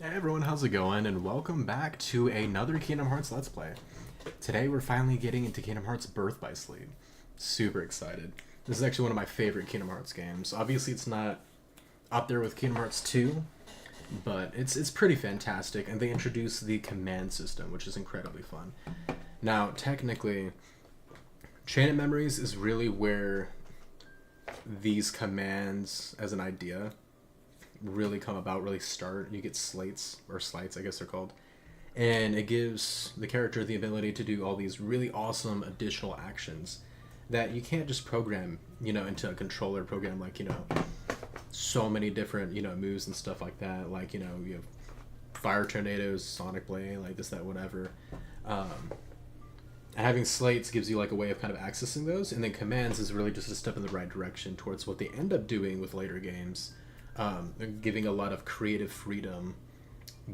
Hey everyone, how's it going? And welcome back to another Kingdom Hearts Let's Play. Today we're finally getting into Kingdom Hearts Birth by Sleep. Super excited. This is actually one of my favorite Kingdom Hearts games. Obviously it's not up there with Kingdom Hearts 2, but it's pretty fantastic, and they introduce the command system, which is incredibly fun. Now, technically, Chain of Memories is really where these commands as an idea really come about, really start. You get slates, or slites I guess they're called, and it gives the character the ability to do all these really awesome additional actions that you can't just program, into a controller program, like, so many different, moves and stuff like that, like, you have fire tornadoes, sonic blade, like this, that, whatever. And having slates gives you like a way of kind of accessing those, and then commands is really just a step in the right direction towards what they end up doing with later games, giving a lot of creative freedom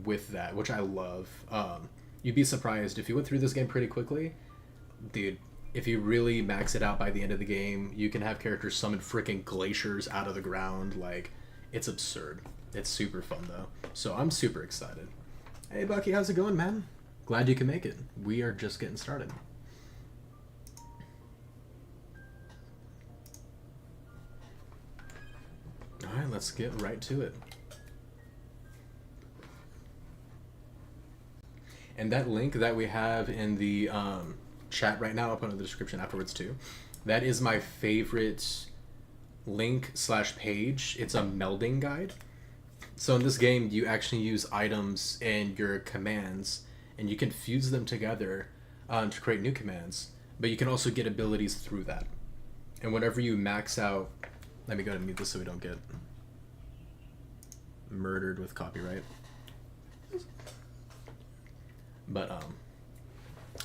with that, which I love. You'd be surprised if you went through this game pretty quickly, dude. If you really max it out by the end of the game, you can have characters summon freaking glaciers out of the ground. Like, it's absurd. It's super fun though, so I'm super excited. Hey Bucky, how's it going, man? Glad you can make it. We are just getting started. Alright, let's get right to it. And that link that we have in the chat right now, I'll put in the description afterwards too. That is my favorite link / page. It's a melding guide. So in this game, you actually use items and your commands, and you can fuse them together to create new commands. But you can also get abilities through that. And whenever you max out... Let me go ahead and mute this so we don't get murdered with copyright. But,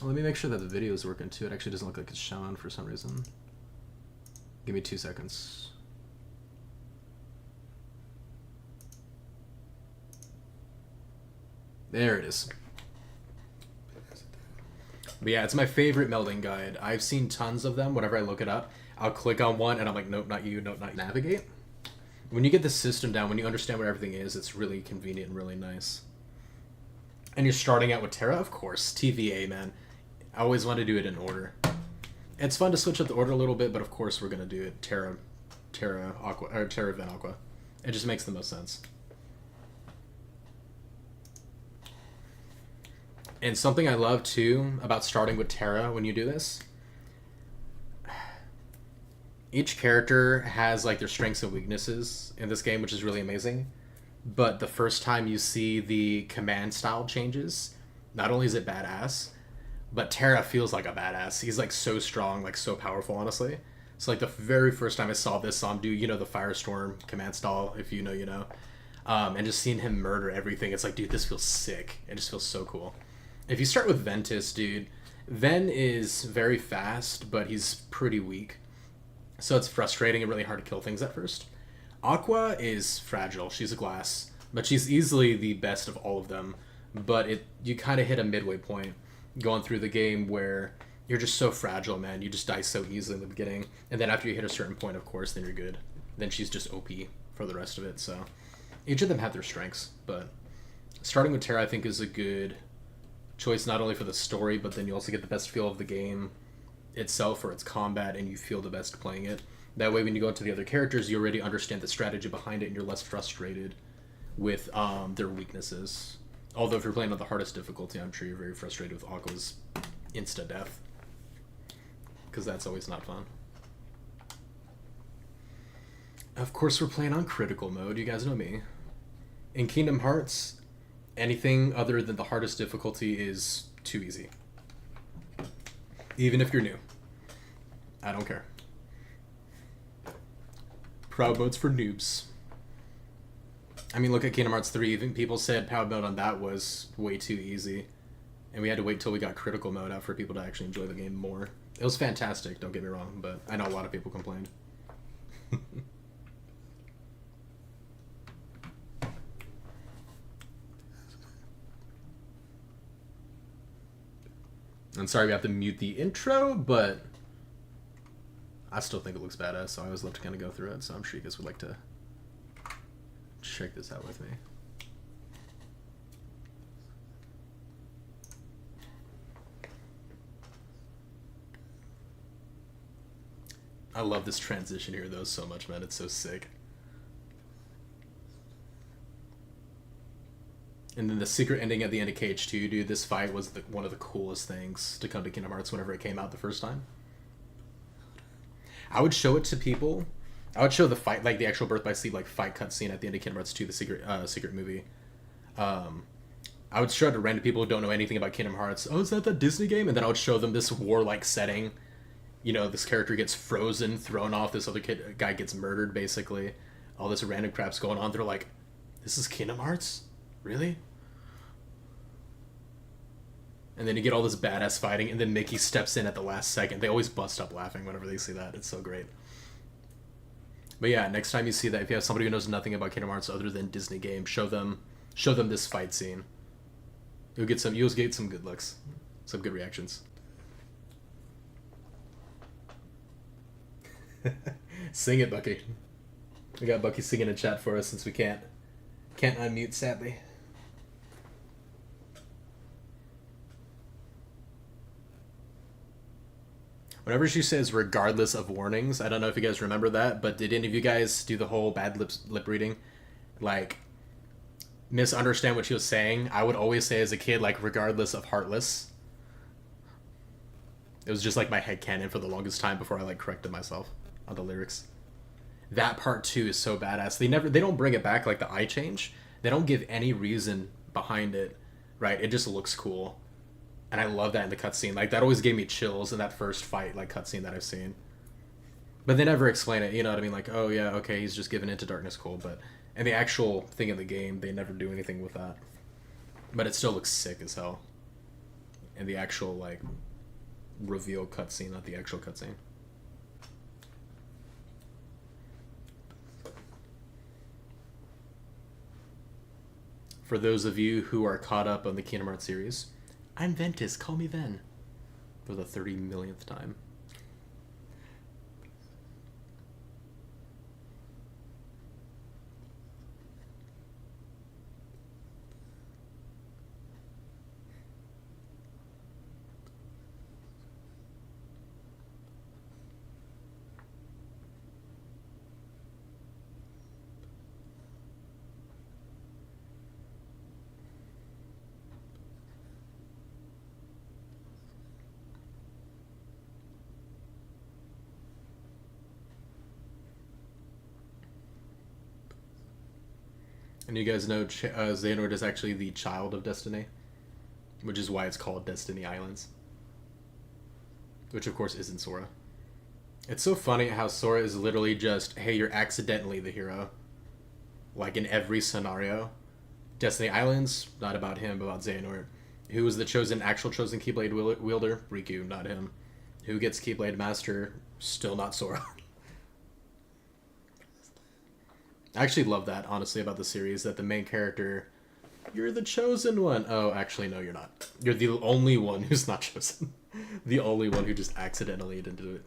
let me make sure that the video is working too. It actually doesn't look like it's showing for some reason. Give me 2 seconds. There it is. But yeah, it's my favorite melding guide. I've seen tons of them. Whenever I look it up, I'll click on one and I'm like, nope, not you, nope, not you. Navigate. When you get the system down, when you understand what everything is, it's really convenient and really nice. And you're starting out with Terra, of course. TVA, man. I always want to do it in order. It's fun to switch up the order a little bit, but of course we're gonna do it Terra, Aqua, or Terra, Ven Aqua. It just makes the most sense. And something I love too about starting with Terra when you do this, each character has like their strengths and weaknesses in this game, which is really amazing. But the first time you see the command style changes, not only is it badass, but Terra feels like a badass. He's like so strong, like so powerful, honestly. So like the very first time I saw this, saw him do, the Firestorm command style, if you know, you know. And just seeing him murder everything, it's like, dude, this feels sick. It just feels so cool. If you start with Ventus, dude, Ven is very fast, but he's pretty weak. So it's frustrating and really hard to kill things at first. Aqua is fragile. She's a glass, but she's easily the best of all of them. But you kind of hit a midway point going through the game where you're just so fragile, man. You just die so easily in the beginning. And then after you hit a certain point, of course, then you're good. Then she's just OP for the rest of it. So each of them have their strengths, but starting with Terra, I think, is a good choice, not only for the story, but then you also get the best feel of the game itself or its combat, and you feel the best playing it. That way, when you go into the other characters, you already understand the strategy behind it, and you're less frustrated with their weaknesses. Although if you're playing on the hardest difficulty, I'm sure you're very frustrated with Aqua's insta-death, because that's always not fun. Of course, we're playing on critical mode. You guys know me. In Kingdom Hearts, anything other than the hardest difficulty is too easy. Even if you're new. I don't care. Proud mode's for noobs. I mean, look at Kingdom Hearts 3. Even people said proud mode on that was way too easy. And we had to wait till we got critical mode out for people to actually enjoy the game more. It was fantastic, don't get me wrong, but I know a lot of people complained. I'm sorry we have to mute the intro, but I still think it looks badass, so I always love to kind of go through it, so I'm sure you guys would like to check this out with me. I love this transition here though so much, man. It's so sick. And then the secret ending at the end of KH2, dude. This fight was one of the coolest things to come to Kingdom Hearts whenever it came out the first time. I would show it to people. I would show the fight, like the actual Birth by Sleep, like fight cutscene at the end of Kingdom Hearts 2, the secret movie. I would show it to random people who don't know anything about Kingdom Hearts. Oh, is that the Disney game? And then I would show them this warlike setting. You know, this character gets frozen, thrown off. This other guy gets murdered, basically. All this random crap's going on. They're like, "This is Kingdom Hearts? Really?" And then you get all this badass fighting, and then Mickey steps in at the last second. They always bust up laughing whenever they see that. It's so great. But yeah, next time you see that, if you have somebody who knows nothing about Kingdom Hearts other than Disney games, show them this fight scene. You'll get some good looks, some good reactions. Sing it, Bucky. We got Bucky singing in chat for us since we can't unmute, sadly. Whenever she says regardless of warnings, I don't know if you guys remember that, but did any of you guys do the whole bad lip reading? Like, misunderstand what she was saying? I would always say as a kid, like, regardless of heartless. It was just like my headcanon for the longest time before I like corrected myself on the lyrics. That part too is so badass. They don't bring it back like the eye change. They don't give any reason behind it, right? It just looks cool. And I love that in the cutscene. Like, that always gave me chills in that first fight, like, cutscene that I've seen. But they never explain it, you know what I mean? Like, oh yeah, okay, he's just given into darkness, cool. But and the actual thing in the game, they never do anything with that. But it still looks sick as hell. And the actual, like, reveal cutscene, not the actual cutscene. For those of you who are caught up on the Kingdom Hearts series, I'm Ventus, call me Ven. For the 30 millionth time. And you guys know Xehanort is actually the child of Destiny, which is why it's called Destiny Islands. Which, of course, isn't Sora. It's so funny how Sora is literally just, hey, you're accidentally the hero. Like, in every scenario. Destiny Islands, not about him, but about Xehanort. Who was the actual chosen Keyblade wielder? Riku, not him. Who gets Keyblade Master? Still not Sora. I actually love that, honestly, about the series, that the main character, you're the chosen one. Oh, actually, no, you're not. You're the only one who's not chosen. The only one who just accidentally didn't do it.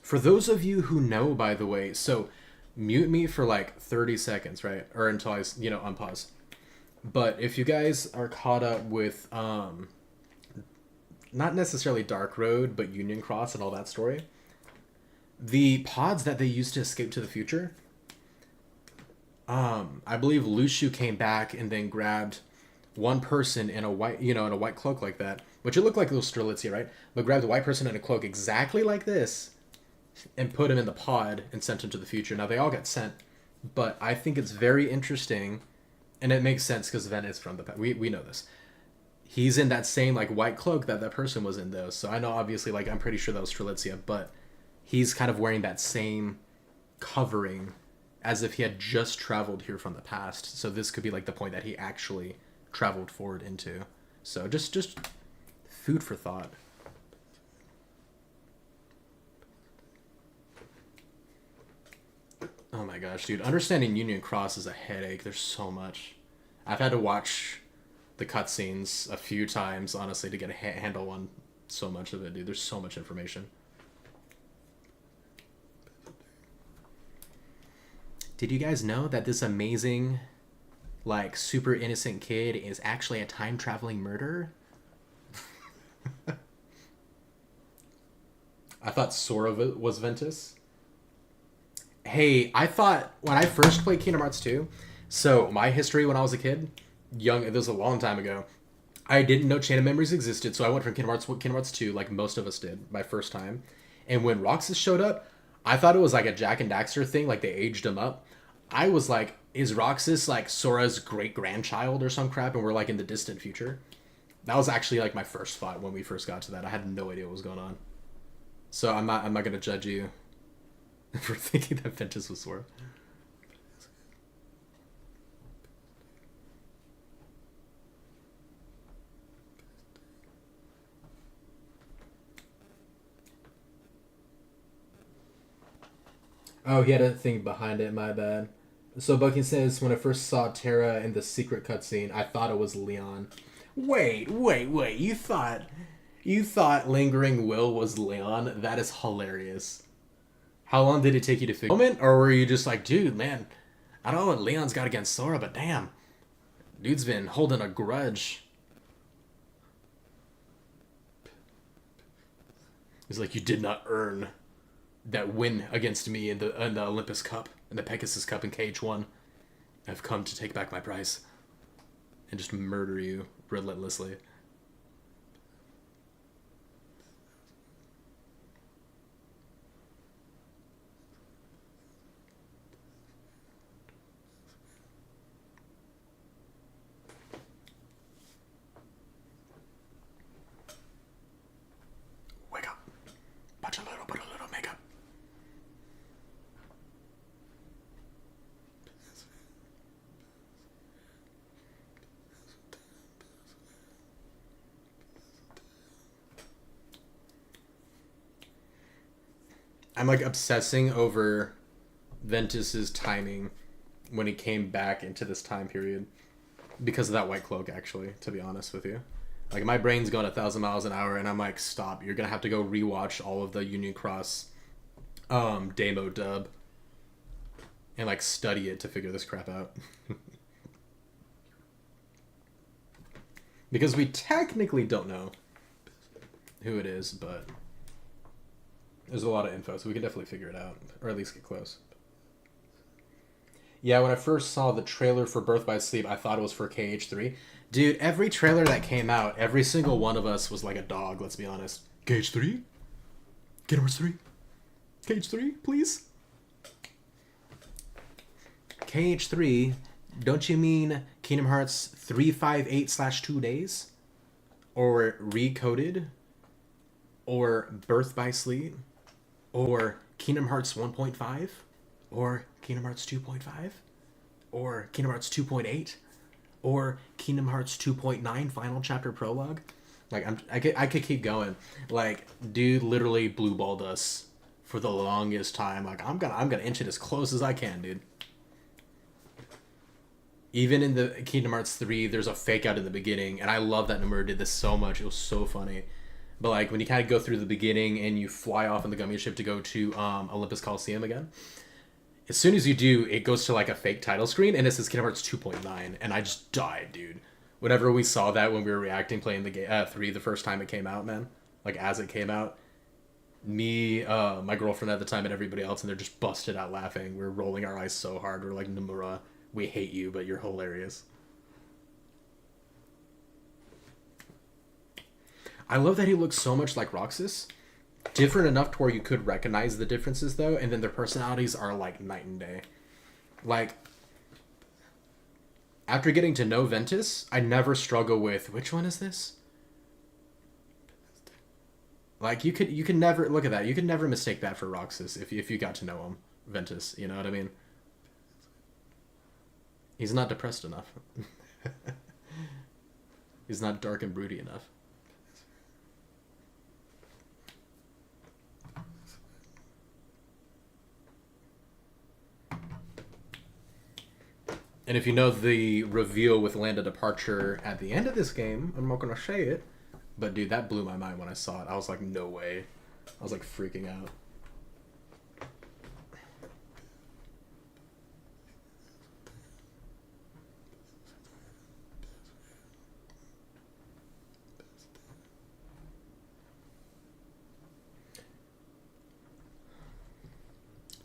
For those of you who know, by the way, so mute me for like 30 seconds, right? Or until I, unpause. But if you guys are caught up with, not necessarily Dark Road, but Union Cross and all that story, the pods that they used to escape to the future, I believe Lucio came back and then grabbed one person in a white, in a white cloak like that, which it looked like little Strelitzia, right? But grabbed a white person in a cloak exactly like this and put him in the pod and sent him to the future. Now, they all got sent, but I think it's very interesting, and it makes sense because Ven is from the past. We know this. He's in that same, like, white cloak that that person was in, though. So I know, obviously, like, I'm pretty sure that was Strelitzia, but he's kind of wearing that same covering as if he had just traveled here from the past. So this could be like the point that he actually traveled forward into. So just food for thought. Oh my gosh, dude. Understanding Union Cross is a headache. There's so much. I've had to watch the cutscenes a few times, honestly, to get a handle on so much of it, dude. There's so much information. Did you guys know that this amazing, like, super innocent kid is actually a time-traveling murderer? I thought Sora was Ventus. Hey, I thought when I first played Kingdom Hearts 2, so my history when I was a kid, young, it was a long time ago. I didn't know Chain of Memories existed, so I went from Kingdom Hearts 2, like most of us did, my first time. And when Roxas showed up, I thought it was like a Jack and Daxter thing, like they aged him up. I was like, is Roxas like Sora's great grandchild or some crap, and we're like in the distant future? That was actually like my first thought when we first got to that. I had no idea what was going on. So I'm not gonna judge you for thinking that Ventus was Sora. Oh, he had a thing behind it. My bad. So Bucky says, when I first saw Terra in the secret cutscene, I thought it was Leon. Wait. You thought Lingering Will was Leon? That is hilarious. How long did it take you to figure moment? Or were you just like, dude, man, I don't know what Leon's got against Sora, but damn, dude's been holding a grudge. He's like, you did not earn that win against me in the Olympus Cup, in the Pegasus Cup in KH1. I've come to take back my prize and just murder you relentlessly. Wake up. Put a little makeup. I'm like obsessing over Ventus's timing when he came back into this time period because of that white cloak. Actually, to be honest with you, like my brain's going 1,000 miles an hour, and I'm like, stop! You're gonna have to go rewatch all of the Union Cross demo dub and like study it to figure this crap out. Because we technically don't know who it is, but there's a lot of info, so we can definitely figure it out, or at least get close. Yeah, when I first saw the trailer for Birth by Sleep, I thought it was for KH3. Dude, every trailer that came out, every single one of us was like a dog, let's be honest. KH3? Kingdom Hearts 3? KH3, please? KH3, don't you mean Kingdom Hearts 358/2 days? Or Recoded? Or Birth by Sleep? Or Kingdom Hearts 1.5? Or Kingdom Hearts 2.5? Or Kingdom Hearts 2.8? Or Kingdom Hearts 2.9 Final Chapter Prologue? Like, I could keep going. Like, dude literally blue balled us for the longest time. Like, I'm gonna inch it as close as I can, dude. Even in the Kingdom Hearts 3, there's a fake out in the beginning, and I love that Nomura did this so much. It was so funny. But like when you kind of go through the beginning and you fly off in the Gummy ship to go to Olympus Coliseum again, as soon as you do, it goes to like a fake title screen and it says Kingdom Hearts 2.9, and I just died, dude. Whenever we saw that when we were reacting playing the game 3 the first time it came out, man, like as it came out, me, my girlfriend at the time, and everybody else, and they're just busted out laughing. We are rolling our eyes so hard. We're like, Nomura, we hate you, but you're hilarious. I love that he looks so much like Roxas. Different enough to where you could recognize the differences, though, and then their personalities are like night and day. Like, after getting to know Ventus, I never struggle with which one is this. Like you could never look at that. You could never mistake that for Roxas if you got to know him, Ventus. You know what I mean? He's not depressed enough. He's not dark and broody enough. And if you know the reveal with Land of Departure at the end of this game, I'm not going to say it, but dude, that blew my mind when I saw it. I was like, no way. I was like freaking out.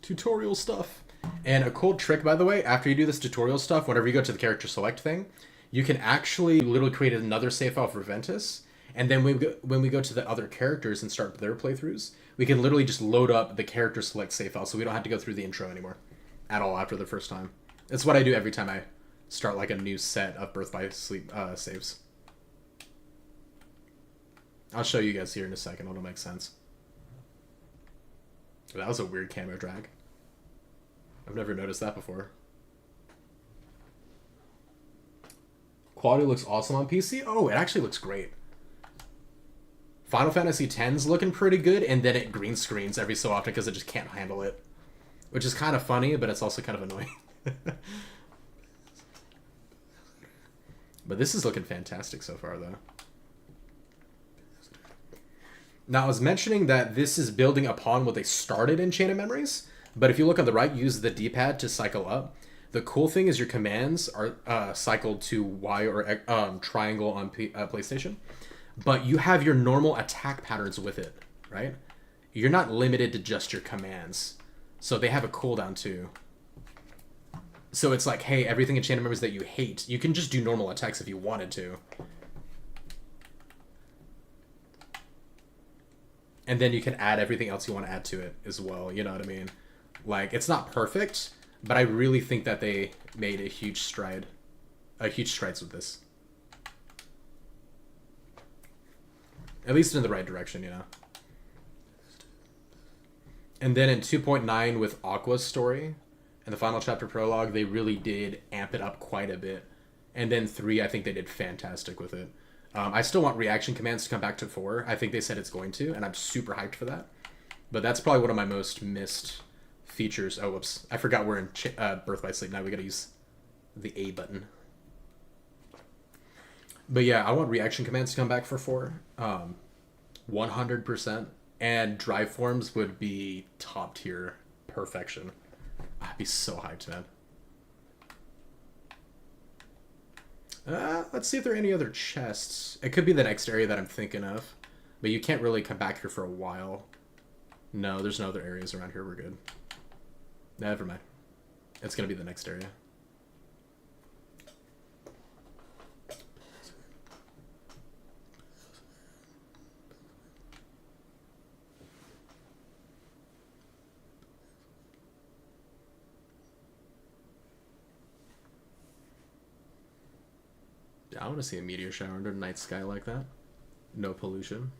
Tutorial stuff. And a cool trick, by the way, after you do this tutorial stuff, whenever you go to the character select thing, you can actually literally create another save file for Ventus. And then when we go to the other characters and start their playthroughs, we can literally just load up the character select save file, so we don't have to go through the intro anymore at all after the first time. That's what I do every time I start like a new set of Birth by Sleep saves. I'll show you guys here in a second. It'll make sense. That was a weird camera drag. I've never noticed that before. Quality looks awesome on PC. Oh, it actually looks great. Final Fantasy X's looking pretty good, and then it green screens every so often because it just can't handle it. Which is kind of funny, but it's also kind of annoying. But this is looking fantastic so far, though. Now, I was mentioning that this is building upon what they started in Chain of Memories, but if you look on the right, use the D-pad to cycle up. The cool thing is your commands are cycled to Y or triangle on PlayStation, but you have your normal attack patterns with it, right? You're not limited to just your commands. So they have a cooldown too. So it's like, hey, everything in Chain of Memories that you hate, you can just do normal attacks if you wanted to. And then you can add everything else you want to add to it as well, you know what I mean? Like, it's not perfect, but I really think that they made a huge strides with this. At least in the right direction, you know? And then in 2.9 with Aqua's story and the final chapter prologue, they really did amp it up quite a bit. And then 3, I think they did fantastic with it. I still want reaction commands to come back to 4. I think they said it's going to, and I'm super hyped for that. But that's probably one of my most missed features. Oh, whoops. I forgot we're in Birth by Sleep now. We gotta use the A button. But yeah, I want reaction commands to come back for 4. 100%. And drive forms would be top tier perfection. I'd be so hyped, man. Let's see if there are any other chests. It could be the next area that I'm thinking of. But you can't really come back here for a while. No, there's no other areas around here. We're good. Never mind. It's going to be the next area. I want to see a meteor shower under the night sky like that. No pollution.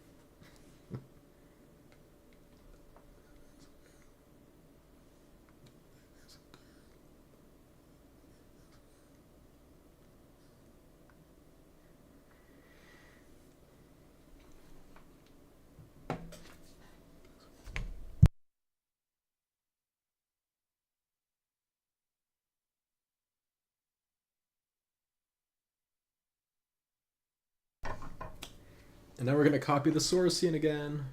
And now we're going to copy the source scene again.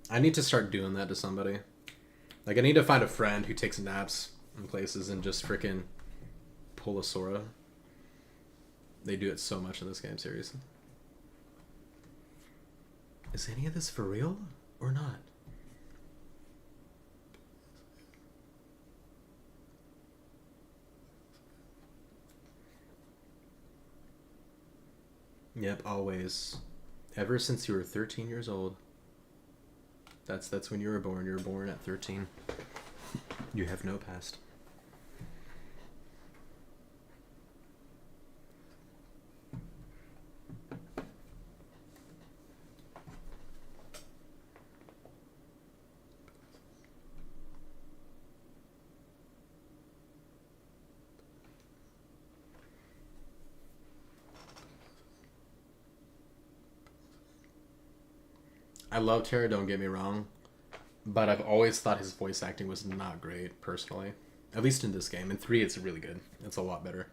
I need to start doing that to somebody. Like, I need to find a friend who takes naps in places and just freaking pull a Sora. They do it so much in this game series. Is any of this for real or not? Yep, always. Ever since you were 13 years old. That's when you were born. You were born at 13. You have no past. I love Terra, don't get me wrong, but I've always thought his voice acting was not great, personally. At least in this game. In 3, it's really good. It's a lot better.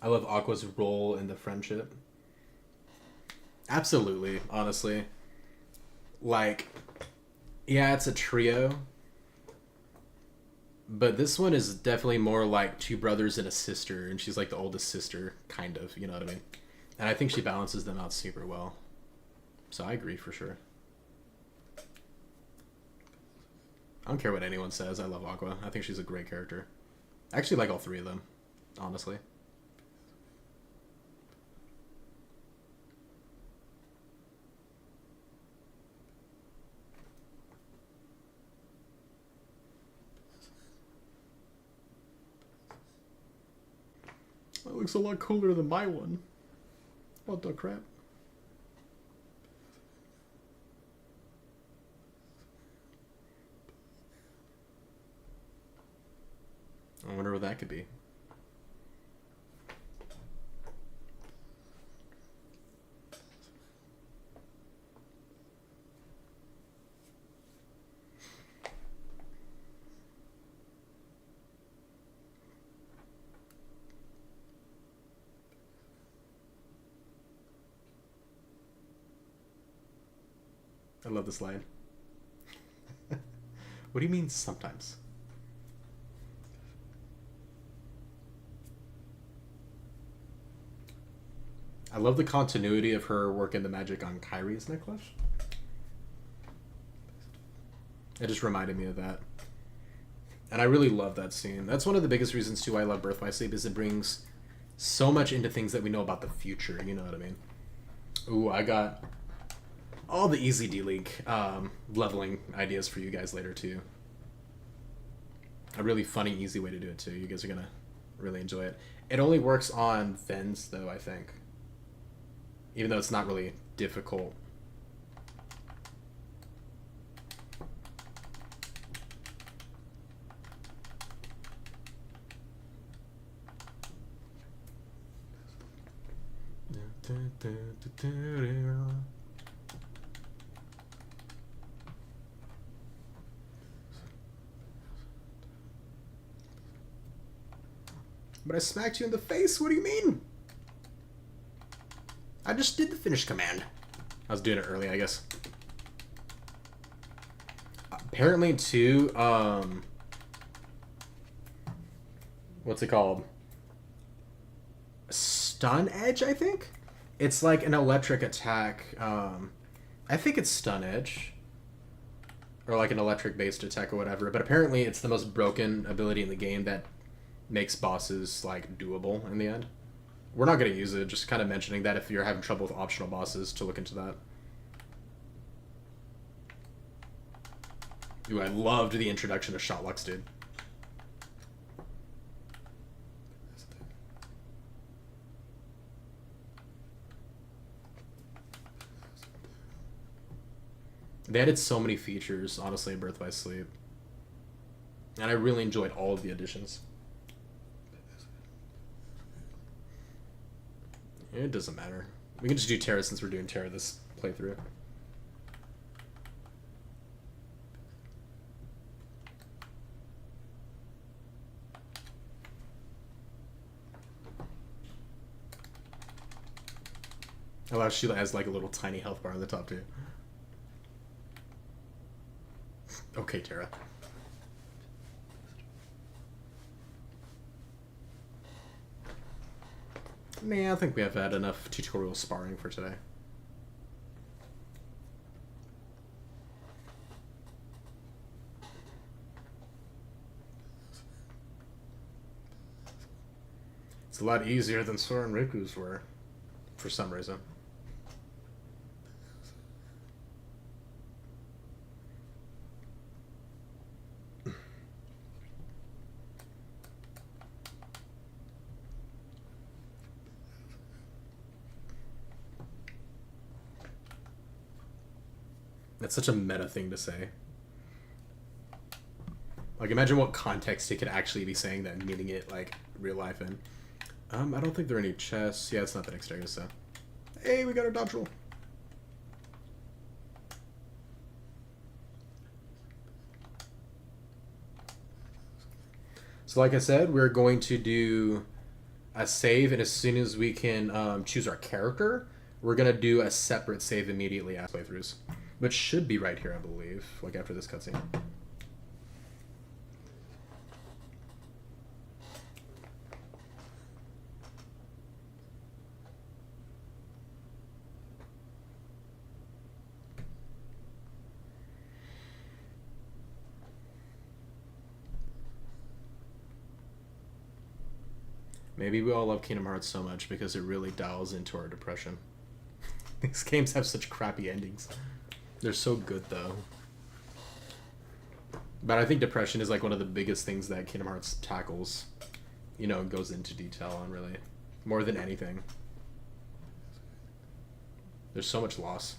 I love Aqua's role in the friendship. Absolutely, honestly. Like, yeah, it's a trio, but this one is definitely more like two brothers and a sister, and she's like the oldest sister, kind of, you know what I mean? And I think she balances them out super well. So I agree for sure. I don't care what anyone says. I love Aqua. I think she's a great character. I actually like all three of them, honestly. That looks a lot cooler than my one. What the crap? I wonder what that could be. I love this line. What do you mean sometimes? I love the continuity of her working the magic on Kyrie's necklace. It just reminded me of that. And I really love that scene. That's one of the biggest reasons too I love Birth by Sleep, is it brings so much into things that we know about the future, you know what I mean? Ooh, I got all the easy D-Link leveling ideas for you guys later too. A really funny, easy way to do it too. You guys are gonna really enjoy it. It only works on Vens though, I think. Even though it's not really difficult. But I smacked you in the face, what do you mean? I just did the finish command. I was doing it early, I guess. Apparently, too, what's it called? Stun Edge, I think? It's like an electric attack. I think it's Stun Edge. Or like an electric-based attack or whatever. But apparently, it's the most broken ability in the game that makes bosses, like, doable in the end. We're not going to use it, just kind of mentioning that if you're having trouble with optional bosses, to look into that. Ooh, I loved the introduction of Shotlux, dude. They added so many features, honestly, in Birth by Sleep. And I really enjoyed all of the additions. It doesn't matter. We can just do Terra since we're doing Terra this playthrough. I love Sheila has like a little tiny health bar on the top too. Okay, Terra. Nah, I think we have had enough tutorial sparring for today. It's a lot easier than Sora and Riku's were, for some reason. That's such a meta thing to say. Like, imagine what context it could actually be saying that, meaning it, like, real life in. I don't think there are any chests. Yeah, it's not the next area, so. Hey, we got our dodge roll. So, like I said, we're going to do a save, and as soon as we can choose our character, we're going to do a separate save immediately after playthroughs. Which should be right here, I believe, like after this cutscene. Maybe we all love Kingdom Hearts so much because it really dials into our depression. These games have such crappy endings. They're so good, though. But I think depression is like one of the biggest things that Kingdom Hearts tackles. You know, goes into detail on, really. More than anything. There's so much loss.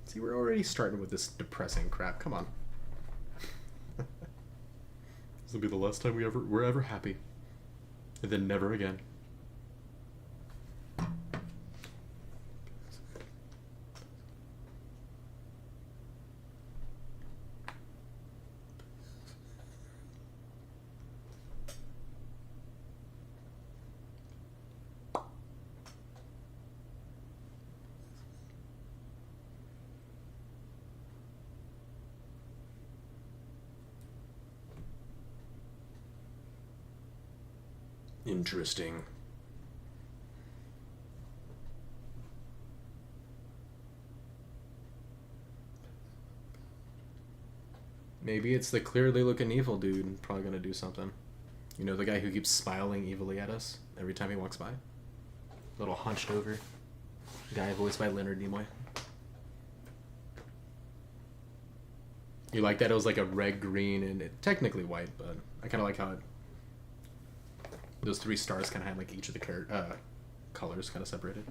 See, we're already starting with this depressing crap. Come on. This will be the last time we're ever happy. And then never again. Interesting. Maybe it's the clearly looking evil dude probably gonna do something. You know, the guy who keeps smiling evilly at us every time he walks by? Little hunched over guy voiced by Leonard Nimoy. You like that it was like a red, green, and technically white, but I kind of like how those three stars kind of had like each of the colors kind of separated.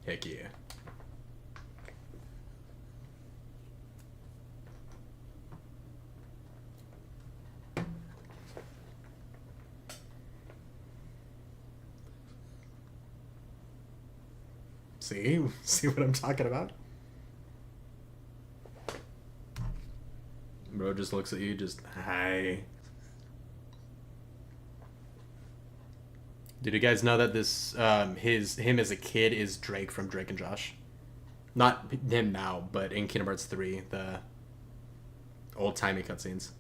Heck yeah. See what I'm talking about? Bro just looks at you, just hi. Did you guys know that this him as a kid is Drake from Drake and Josh? Not him now, but in Kingdom Hearts 3, the old timey cutscenes.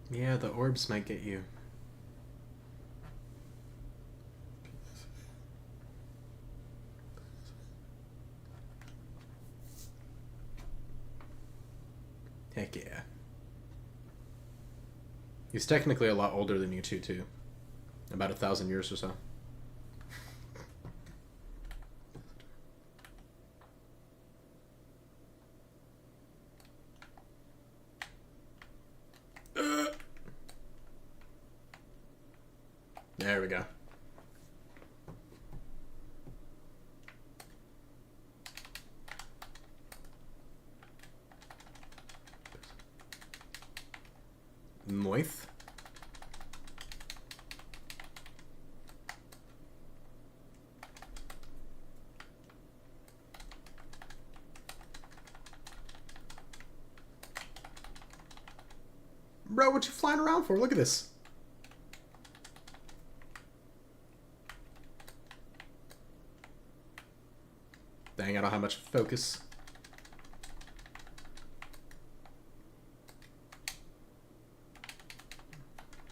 Yeah, the orbs might get you. Heck yeah. He's technically a lot older than you two, too. About 1,000 years or so. There we go. Moith. Bro, what you flying around for? Look at this. Dang, I don't have much focus.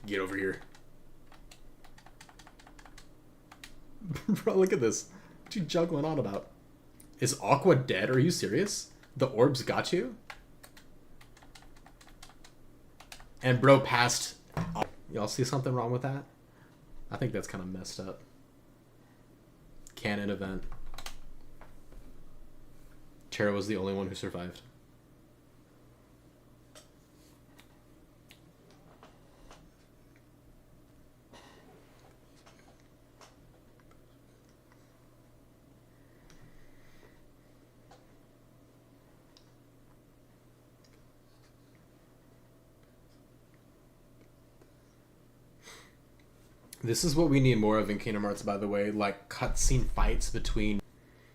Get over here. Bro, look at this. What you juggling on about? Is Aqua dead? Are you serious? The orbs got you? And bro passed. Y'all see something wrong with that? I think that's kind of messed up. Canon event. Terra was the only one who survived. This is what we need more of in Kingdom Hearts, by the way. Like, cutscene fights between...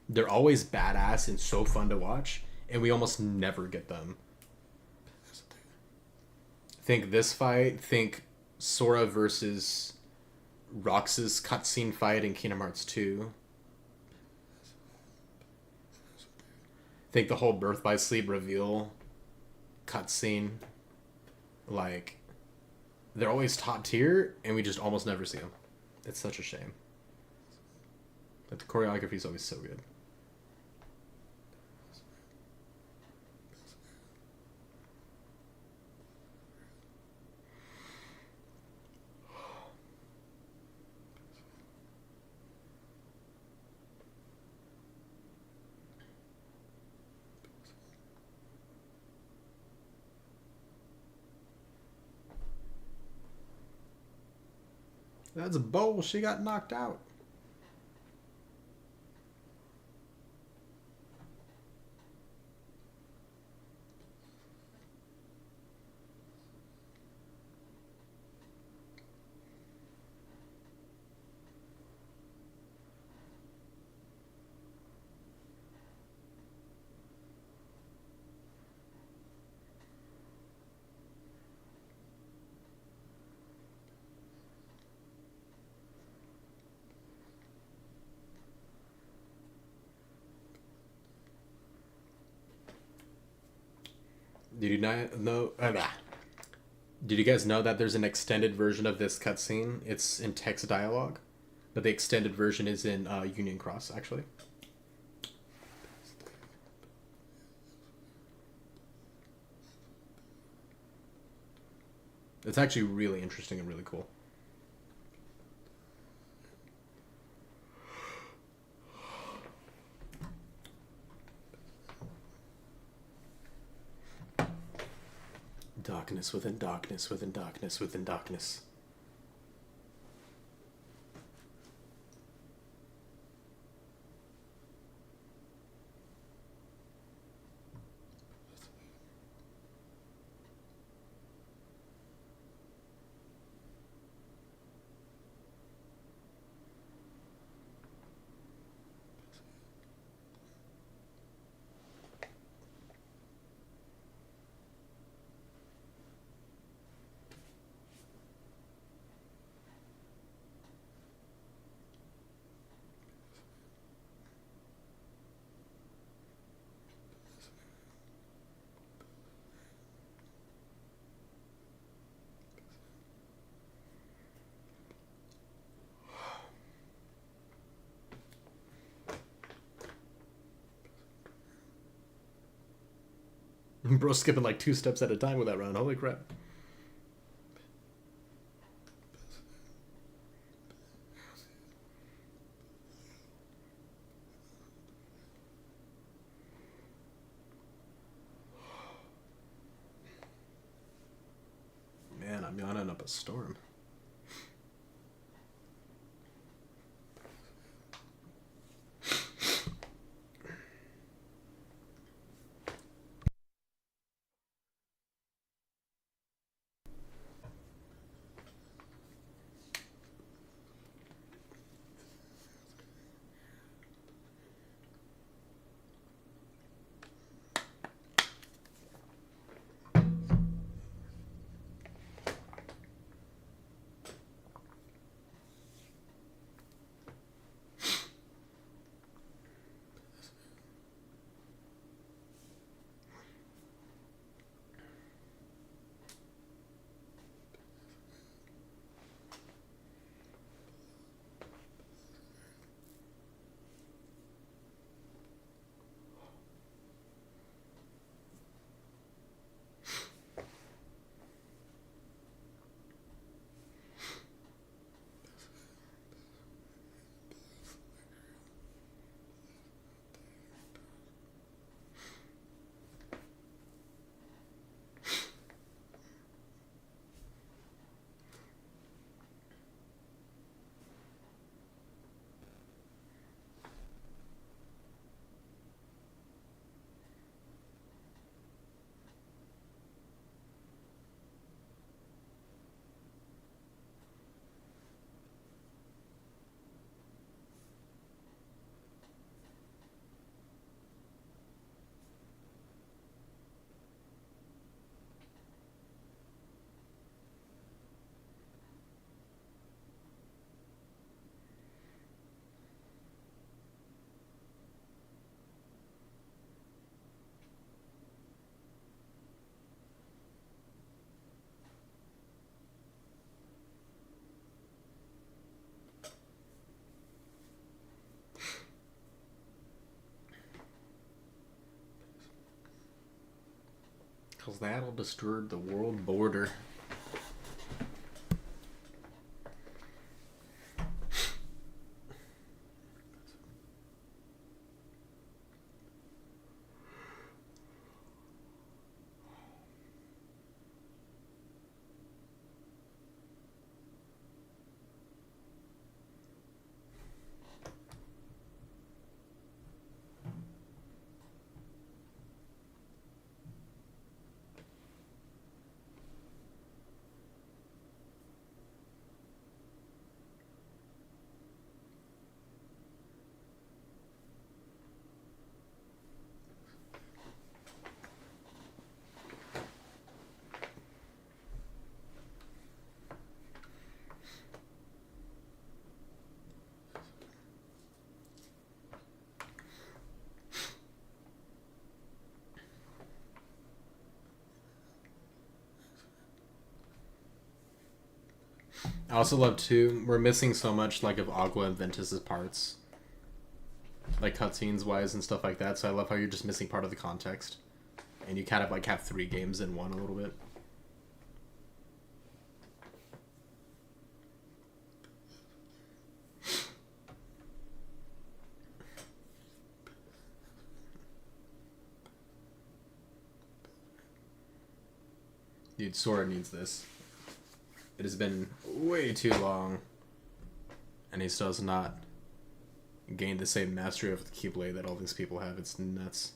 They're always badass and so fun to watch, and we almost never get them. Think this fight, think Sora versus Rox's cutscene fight in Kingdom Hearts 2. Think the whole Birth by Sleep reveal cutscene. Like... They're always top tier, and we just almost never see them. It's such a shame. But the choreography is always so good. That's a bowl. She got knocked out. Did you not know? Did you guys know that there's an extended version of this cutscene? It's in text dialogue, but the extended version is in Union Cross, actually. It's actually really interesting and really cool. Darkness within darkness within darkness within darkness. Bro skipping like 2 steps at a time with that round. Holy crap. Man, I'm yawning up a storm. Because that'll disturb the world border. I also love too, we're missing so much like of Agua and Ventus's parts. Like cutscenes wise and stuff like that, so I love how you're just missing part of the context. And you kind of like have 3 games in one a little bit. Dude, Sora needs this. It has been way too long, and he still has not gained the same mastery of the Keyblade that all these people have. It's nuts.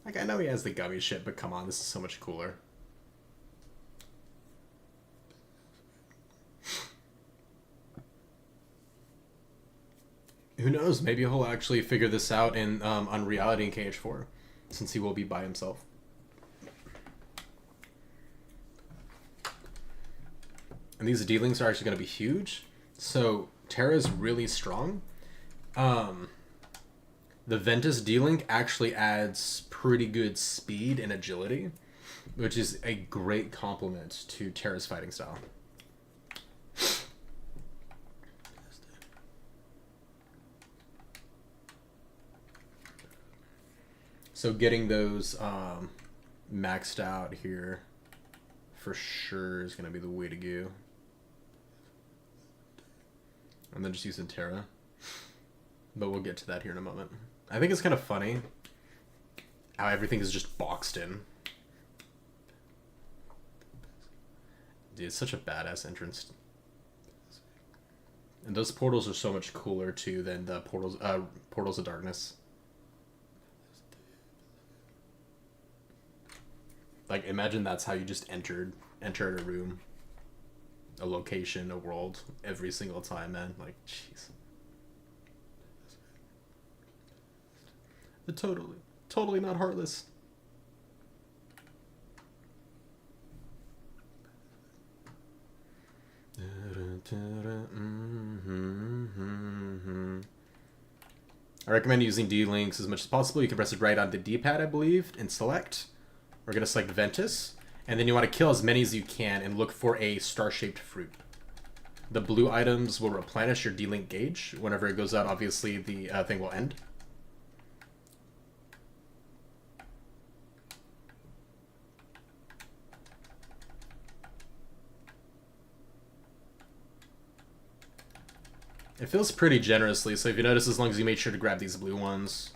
Like, I know he has the gummy shit, but come on, this is so much cooler. Who knows? Maybe he'll actually figure this out in Unreality in KH4, since he will be by himself. And these D-Links are actually going to be huge. So Terra is really strong. The Ventus D-Link actually adds pretty good speed and agility, which is a great complement to Terra's fighting style. So getting those maxed out here for sure is going to be the way to go. And then just using Terra. But we'll get to that here in a moment. I think it's kind of funny how everything is just boxed in. Dude, it's such a badass entrance. And those portals are so much cooler too than the portals of darkness. Like, imagine that's how you just entered a room, a location, a world every single time, man. Like, jeez. But totally not heartless. I recommend using D-Links as much as possible. You can press it right on the D-pad, I believe, and select. We're going to select Ventus, and then you want to kill as many as you can and look for a star-shaped fruit. The blue items will replenish your D-Link gauge. Whenever it goes out, obviously the thing will end. It fills pretty generously, so if you notice, as long as you make sure to grab these blue ones,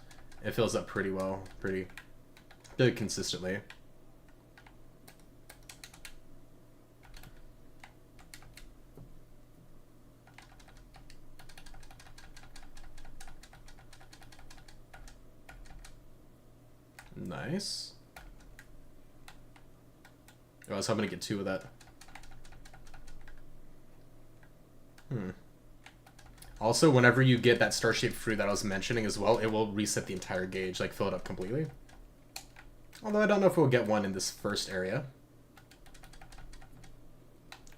it fills up pretty well, pretty consistently. Nice. Oh, I was hoping to get 2 of that. Also, whenever you get that star-shaped fruit that I was mentioning as well, it will reset the entire gauge, like fill it up completely. Although I don't know if we'll get one in this first area.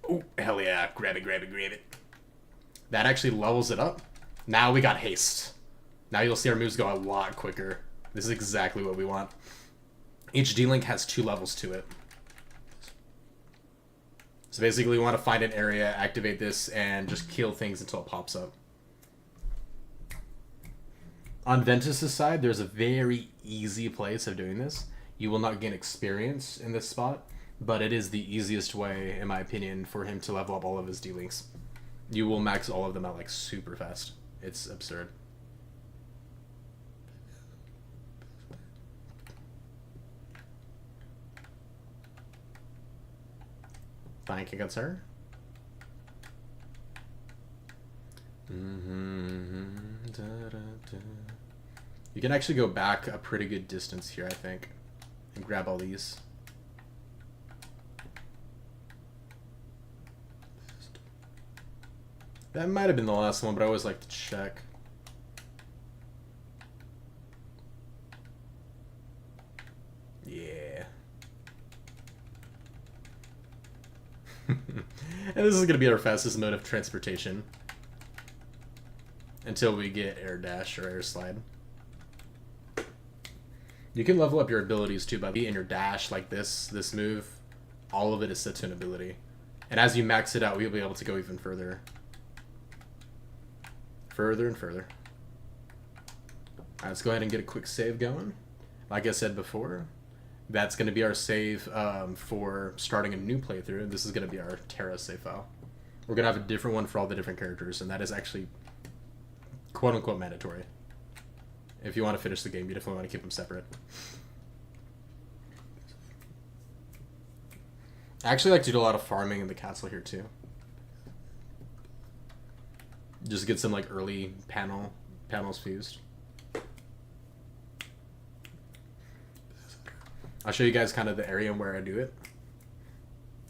Oh, hell yeah. Grab it, grab it, grab it. That actually levels it up. Now we got haste. Now you'll see our moves go a lot quicker. This is exactly what we want. Each D-Link has 2 levels to it. So basically we want to find an area, activate this, and just kill things until it pops up. On Ventus's side, there's a very easy place of doing this. You will not gain experience in this spot, but it is the easiest way, in my opinion, for him to level up all of his D-Links. You will max all of them out like super fast. It's absurd. Thank you, good sir. You can actually go back a pretty good distance here, I think, and grab all these. That might have been the last one, but I always like to check. Yeah. And this is going to be our fastest mode of transportation. Until we get air dash or air slide. You can level up your abilities too by being your dash like this move. All of it is set to an ability. And as you max it out, you'll be able to go even further. Further and further. Alright, let's go ahead and get a quick save going. Like I said before, that's going to be our save for starting a new playthrough. This is going to be our Terra save file. We're going to have a different one for all the different characters, and that is actually quote-unquote mandatory. If you want to finish the game, you definitely want to keep them separate. I actually like to do a lot of farming in the castle here too. Just get some like early panels fused. I'll show you guys kind of the area where I do it.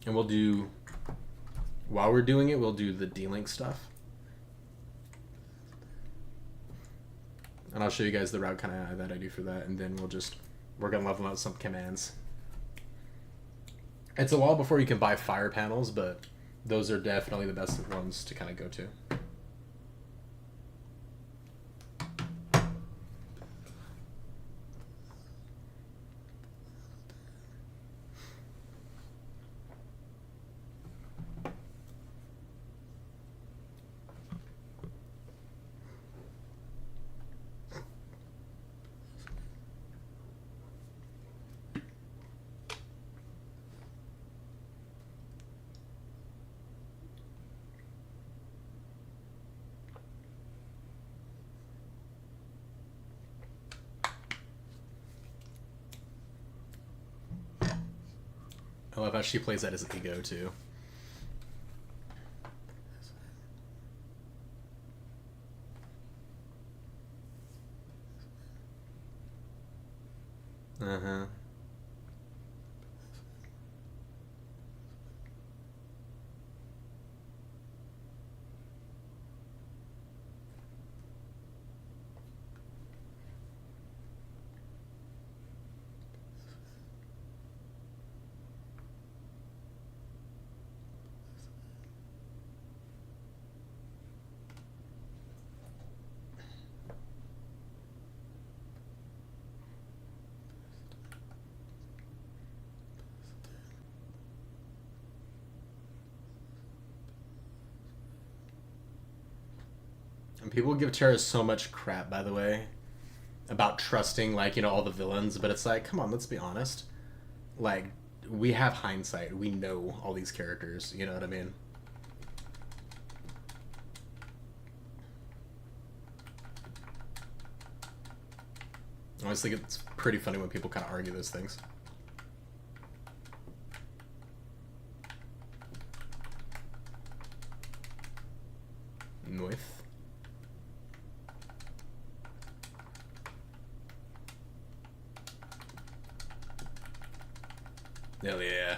And we'll do, while we're doing it, we'll do the D-Link stuff. And I'll show you guys the route kind of that I do for that, and then we'll just work on leveling out some commands. It's a while before you can buy fire panels, but those are definitely the best ones to kind of go to. I love how she plays that as ego too. Uh-huh. And people give Terra so much crap, by the way, about trusting, like, you know, all the villains, but it's like, come on, let's be honest. Like, we have hindsight. We know all these characters, you know what I mean? I always think it's pretty funny when people kind of argue those things. North. Hell yeah.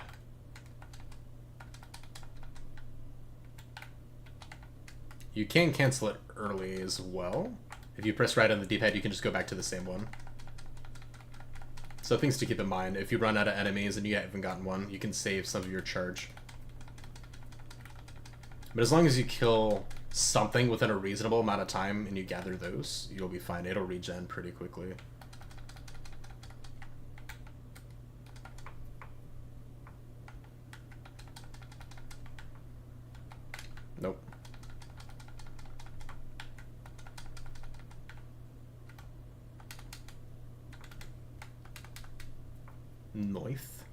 You can cancel it early as well. If you press right on the D-pad, you can just go back to the same one. So things to keep in mind. If you run out of enemies and you haven't gotten one, you can save some of your charge. But as long as you kill something within a reasonable amount of time and you gather those, you'll be fine. It'll regen pretty quickly. Nope. Noith.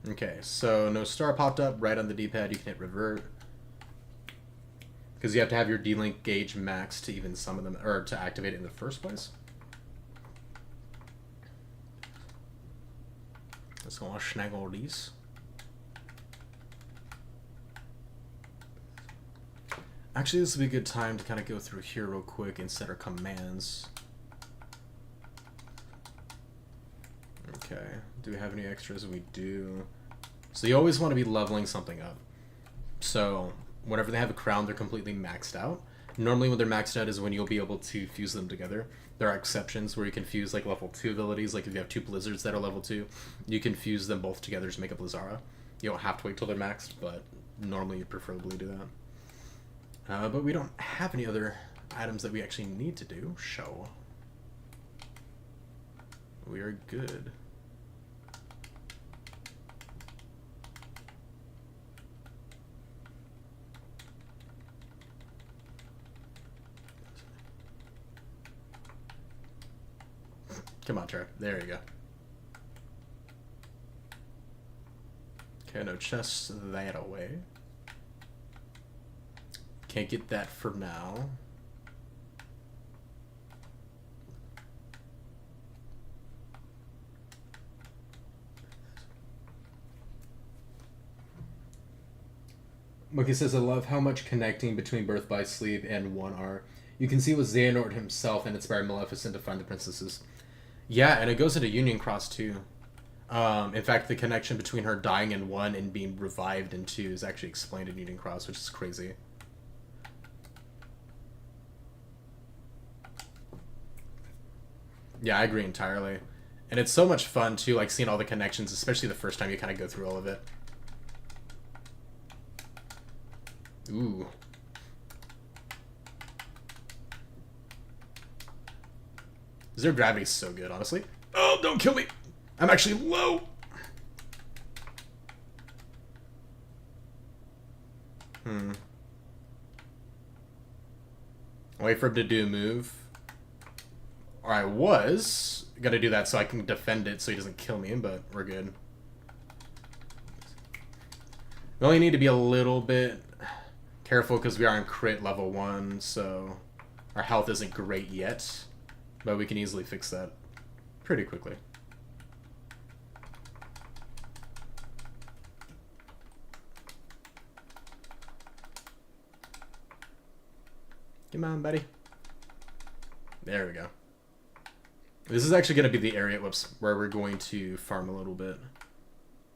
Okay, so no star popped up. Right on the D-pad, you can hit revert. Because you have to have your D-Link gauge max to even summon them, or to activate it in the first place. Let's go on snaggle these. Actually, this would be a good time to kind of go through here real quick and set our commands. Okay, do we have any extras? We do. So you always want to be leveling something up. So whenever they have a crown, they're completely maxed out. Normally when they're maxed out is when you'll be able to fuse them together. There are exceptions where you can fuse like level 2 abilities, like if you have 2 blizzards that are level 2, you can fuse them both together to make a Blizzara. You don't have to wait till they're maxed, but normally you preferably do that. But we don't have any other items that we actually need to do, so we are good. Come on, Terra. There you go. Okay, no chests that away. Can't get that for now. Mookie says, I love how much connecting between Birth by Sleep and 1R. You can see with Xehanort himself and inspired Maleficent to find the princesses. Yeah, and it goes into Union Cross too. In fact, the connection between her dying in 1 and being revived in 2 is actually explained in Union Cross, which is crazy. Yeah, I agree entirely. And it's so much fun too, like seeing all the connections, especially the first time you kind of go through all of it. Ooh. Zero gravity's so good, honestly. Oh, don't kill me! I'm actually low! Wait for him to do a move. Or I was gonna do that so I can defend it so he doesn't kill me, but we're good. We only need to be a little bit careful because we are in crit level 1, so our health isn't great yet, but we can easily fix that pretty quickly. Come on, buddy. There we go. This is actually going to be the area where we're going to farm a little bit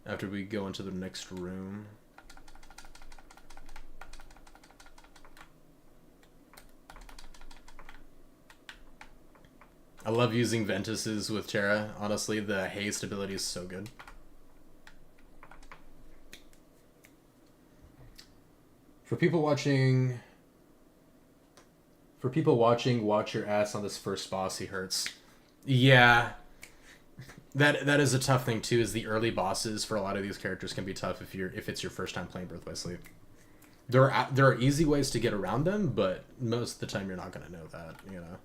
after we go into the next room. I love using Ventuses with Terra. Honestly, the haste ability is so good. For people watching, watch your ass on this first boss. He hurts. Yeah, that is a tough thing too. Is the early bosses for a lot of these characters can be tough if it's your first time playing Birth by Sleep. There are easy ways to get around them, but most of the time you're not gonna know that, you know.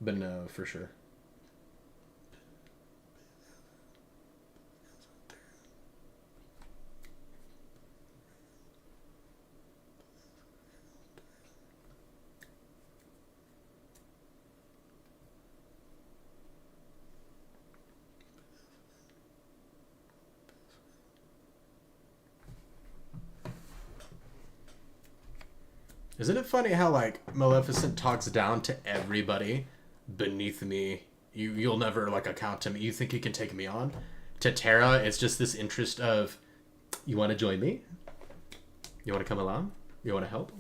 But no, for sure. Isn't it funny how, like, Maleficent talks down to everybody beneath me? You'll never, like, account to me. You think you can take me on? To Terra, it's just this interest of, you want to join me? You want to come along? You want to help?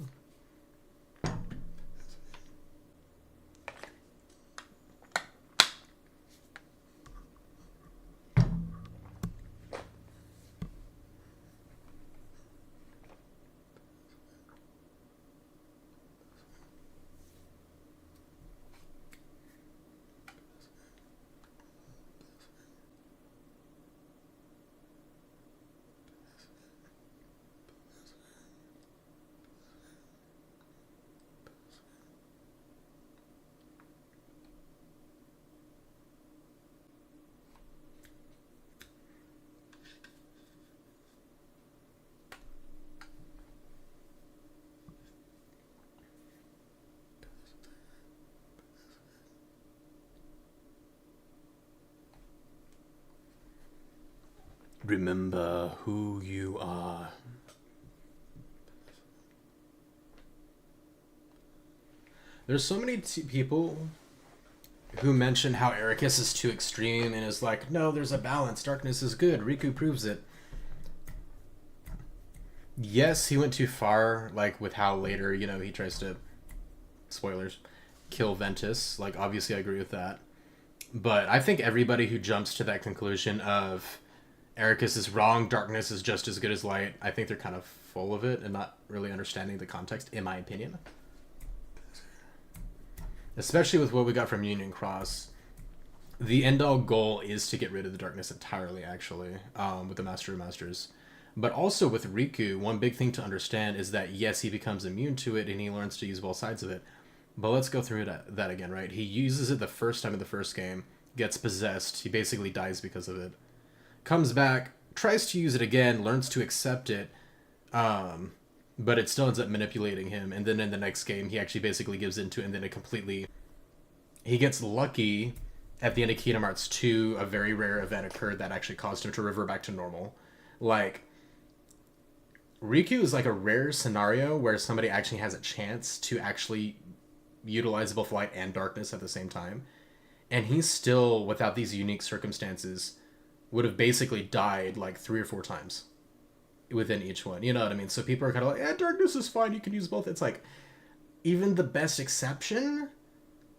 Remember who you are. There's so many people who mention how Ericus is too extreme and is like, no, there's a balance. Darkness is good. Riku proves it. Yes, he went too far, like with how later, you know, he tries to, spoilers, kill Ventus. Like, obviously I agree with that. But I think everybody who jumps to that conclusion of Ericus is wrong, darkness is just as good as light, I think they're kind of full of it and not really understanding the context, in my opinion. Especially with what we got from Union Cross. The end-all goal is to get rid of the darkness entirely, actually, with the Master of Masters. But also with Riku, one big thing to understand is that, yes, he becomes immune to it and he learns to use both sides of it. But let's go through that again, right? He uses it the first time in the first game, gets possessed, he basically dies because of it. Comes back, tries to use it again, learns to accept it, but it still ends up manipulating him. And then in the next game, he actually basically gives into it, and then it completely... He gets lucky at the end of Kingdom Hearts 2, a very rare event occurred that actually caused him to revert back to normal. Like, Riku is like a rare scenario where somebody actually has a chance to actually utilize both light and darkness at the same time. And he still, without these unique circumstances, would have basically died like 3 or 4 times within each one. You know what I mean? So people are kind of like, darkness is fine, you can use both. It's like, even the best exception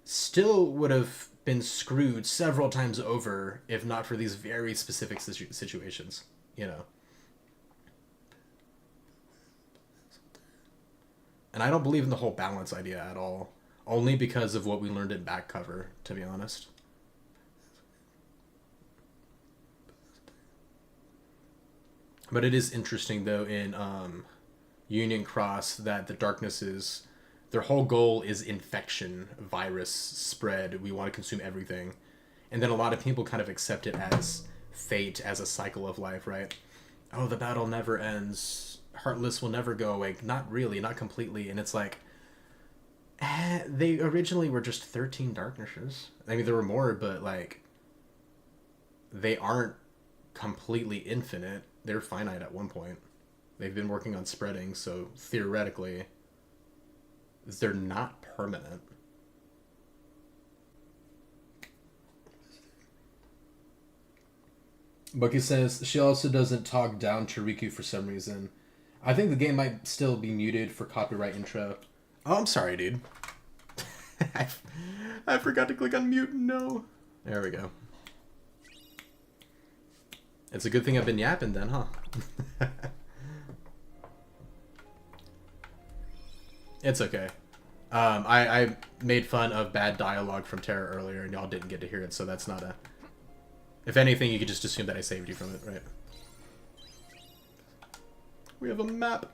still would have been screwed several times over if not for these very specific situations, you know? And I don't believe in the whole balance idea at all. Only because of what we learned in back cover, to be honest. But it is interesting, though, in Union Cross that the darknesses, their whole goal is infection, virus, spread. We want to consume everything. And then a lot of people kind of accept it as fate, as a cycle of life, right? Oh, the battle never ends. Heartless will never go away. Not really, not completely. And it's like, they originally were just 13 darknesses. I mean, there were more, but like, they aren't completely infinite. They're finite at one point. They've been working on spreading, so theoretically, they're not permanent. Bucky says she also doesn't talk down to Riku for some reason. I think the game might still be muted for copyright intro. Oh, I'm sorry, dude. I forgot to click on mute. No. There we go. It's a good thing I've been yapping then, huh? It's okay. I made fun of bad dialogue from Terra earlier, and y'all didn't get to hear it, so that's not a... If anything, you could just assume that I saved you from it, right? We have a map.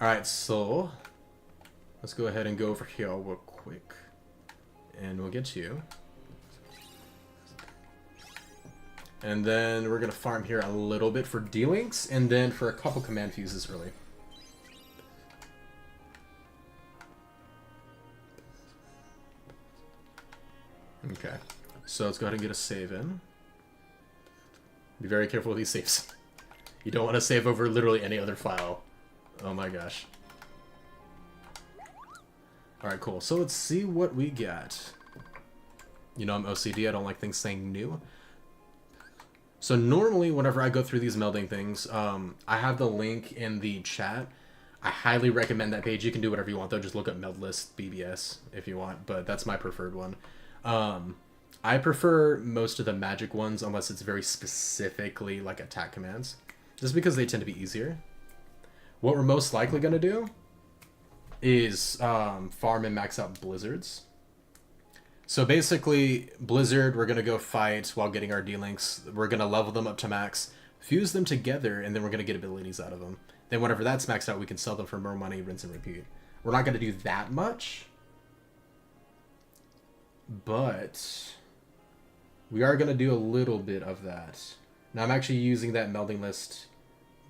Alright, so... Let's go ahead and go over here real quick. And we'll get to you. And then we're going to farm here a little bit for D-Links, and then for a couple command fuses early. Okay, so let's go ahead and get a save in. Be very careful with these saves. You don't want to save over literally any other file. Oh my gosh. Alright, cool. So let's see what we got. You know I'm OCD, I don't like things saying new. So normally, whenever I go through these melding things, I have the link in the chat. I highly recommend that page. You can do whatever you want, though. Just look up meld list BBS if you want, but that's my preferred one. I prefer most of the magic ones, unless it's very specifically like attack commands, just because they tend to be easier. What we're most likely going to do is farm and max out blizzards. So basically, Blizzard, we're going to go fight while getting our D-Links. We're going to level them up to max, fuse them together, and then we're going to get abilities out of them. Then whenever that's maxed out, we can sell them for more money, rinse and repeat. We're not going to do that much, but we are going to do a little bit of that. Now, I'm actually using that melding list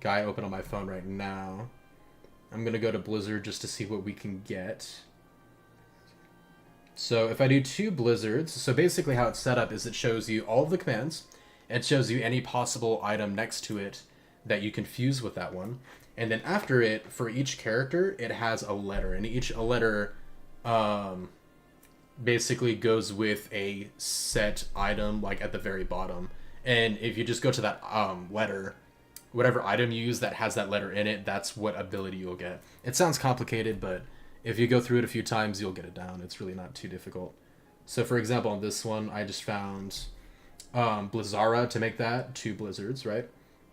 guy open on my phone right now. I'm going to go to Blizzard just to see what we can get. So if I do 2 blizzards, so basically how it's set up is it shows you all of the commands, It shows you any possible item next to it that you can fuse with that one. And then after it, for each character, it has a letter. And a letter basically goes with a set item, like at the very bottom. And if you just go to that letter, whatever item you use that has that letter in it, that's what ability you'll get. It sounds complicated, but if you go through it a few times, you'll get it down. It's really not too difficult. So for example, on this one, I just found Blizzara to make that, 2 blizzards, right?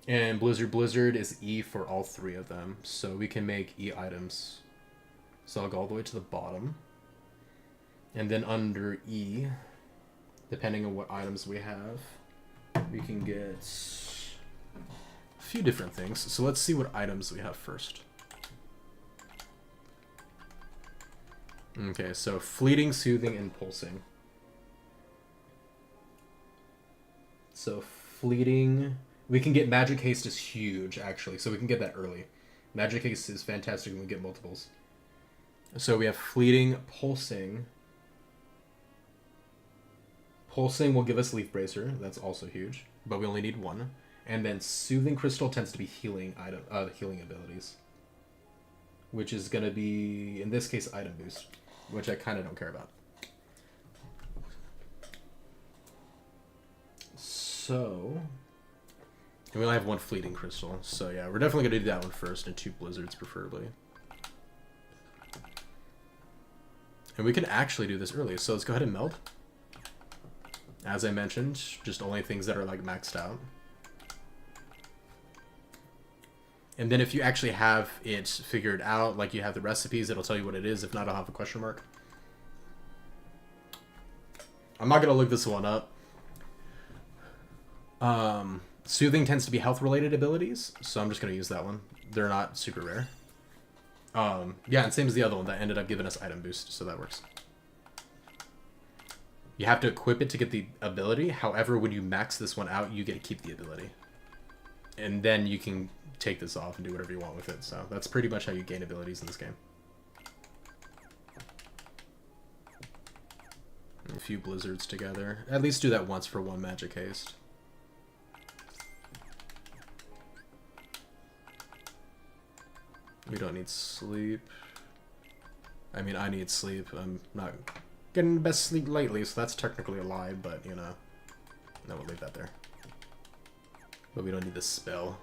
And Blizzard is E for all 3 of them. So we can make E items. So I'll go all the way to the bottom. And then under E, depending on what items we have, we can get a few different things. So let's see what items we have first. Okay, so Fleeting, Soothing, and Pulsing. So Fleeting, we can get Magic Haste is huge, actually, so we can get that early. Magic Haste is fantastic when we get multiples. So we have Fleeting, Pulsing. Pulsing will give us Leaf Bracer, that's also huge, but we only need 1. And then Soothing Crystal tends to be healing healing abilities, which is going to be, in this case, Item Boost, which I kind of don't care about. So, and we only have 1 Fleeting Crystal, so yeah, we're definitely going to do that one first, and 2 Blizzards preferably. And we can actually do this early, so let's go ahead and meld. As I mentioned, just only things that are like maxed out. And then if you actually have it figured out, like you have the recipes, it'll tell you what it is. If not, I'll have a question mark. I'm not going to look this one up. Soothing tends to be health-related abilities, so I'm just going to use that one. They're not super rare. Yeah, and same as the other one that ended up giving us item boost, so that works. You have to equip it to get the ability. However, when you max this one out, you get to keep the ability. And then you can take this off and do whatever you want with it. So that's pretty much how you gain abilities in this game. A few blizzards together. At least do that once for 1 magic haste. We don't need sleep. I mean, I need sleep. I'm not getting the best sleep lately, so that's technically a lie, but, you know. No, we'll leave that there. But we don't need this spell.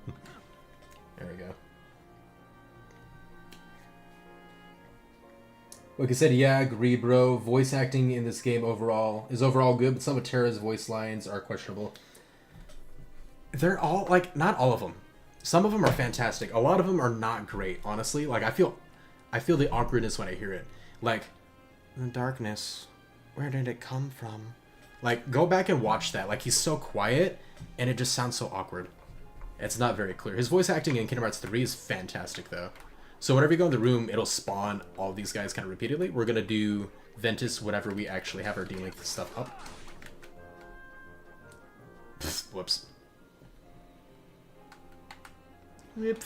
There we go. Like I said, yeah, agree, bro. Voice acting in this game is overall good, but some of Terra's voice lines are questionable. They're all, like, not all of them. Some of them are fantastic. A lot of them are not great, honestly. Like, I feel the awkwardness when I hear it. Like, the darkness, where did it come from? Like, go back and watch that. Like, he's so quiet, and it just sounds so awkward. It's not very clear. His voice acting in Kingdom Hearts 3 is fantastic, though. So whenever you go in the room, it'll spawn all these guys kind of repeatedly. We're going to do Ventus whenever we actually have our D-Link stuff up. Pfft, whoops. Yep.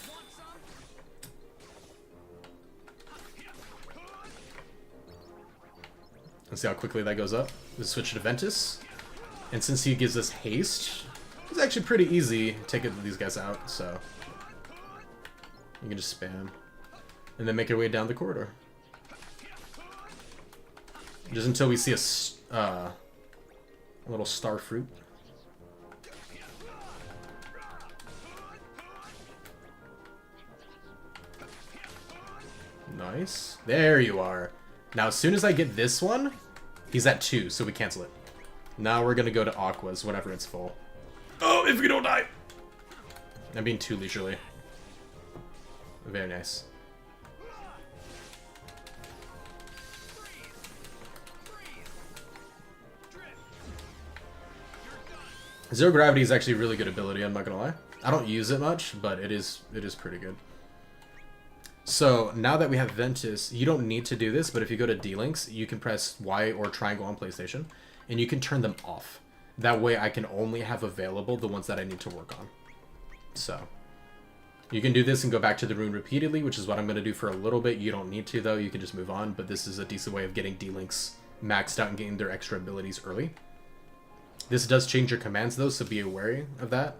Let's see how quickly that goes up. Let's switch to Ventus. And since he gives us haste, it's actually pretty easy to take these guys out, so you can just spam. And then make your way down the corridor. Just until we see a little star fruit. Nice. There you are. Now, as soon as I get this one, he's at 2, so we cancel it. Now we're going to go to Aqua's whenever it's full. Oh, if we don't die! I'm being too leisurely. Very nice. Zero Gravity is actually a really good ability, I'm not going to lie. I don't use it much, but it is pretty good. So, now that we have Ventus, you don't need to do this, but if you go to D-Links, you can press Y or triangle on PlayStation, and you can turn them off. That way I can only have available the ones that I need to work on. So, you can do this and go back to the rune repeatedly, which is what I'm going to do for a little bit. You don't need to, though. You can just move on, but this is a decent way of getting D-Links maxed out and getting their extra abilities early. This does change your commands though, so be wary of that.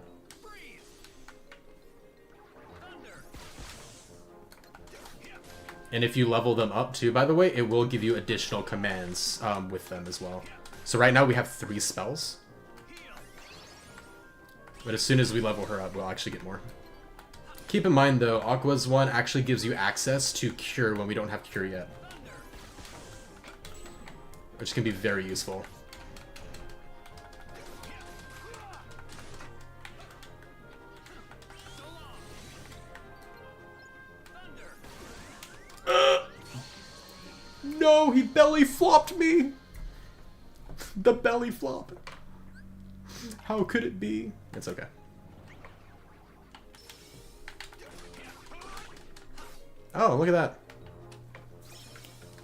And if you level them up too, by the way, it will give you additional commands with them as well. So right now we have 3 spells. But as soon as we level her up, we'll actually get more. Keep in mind though, Aqua's one actually gives you access to Cure when we don't have Cure yet. Which can be very useful. No, he belly flopped me! The belly flop. How could it be? It's okay. Oh, look at that.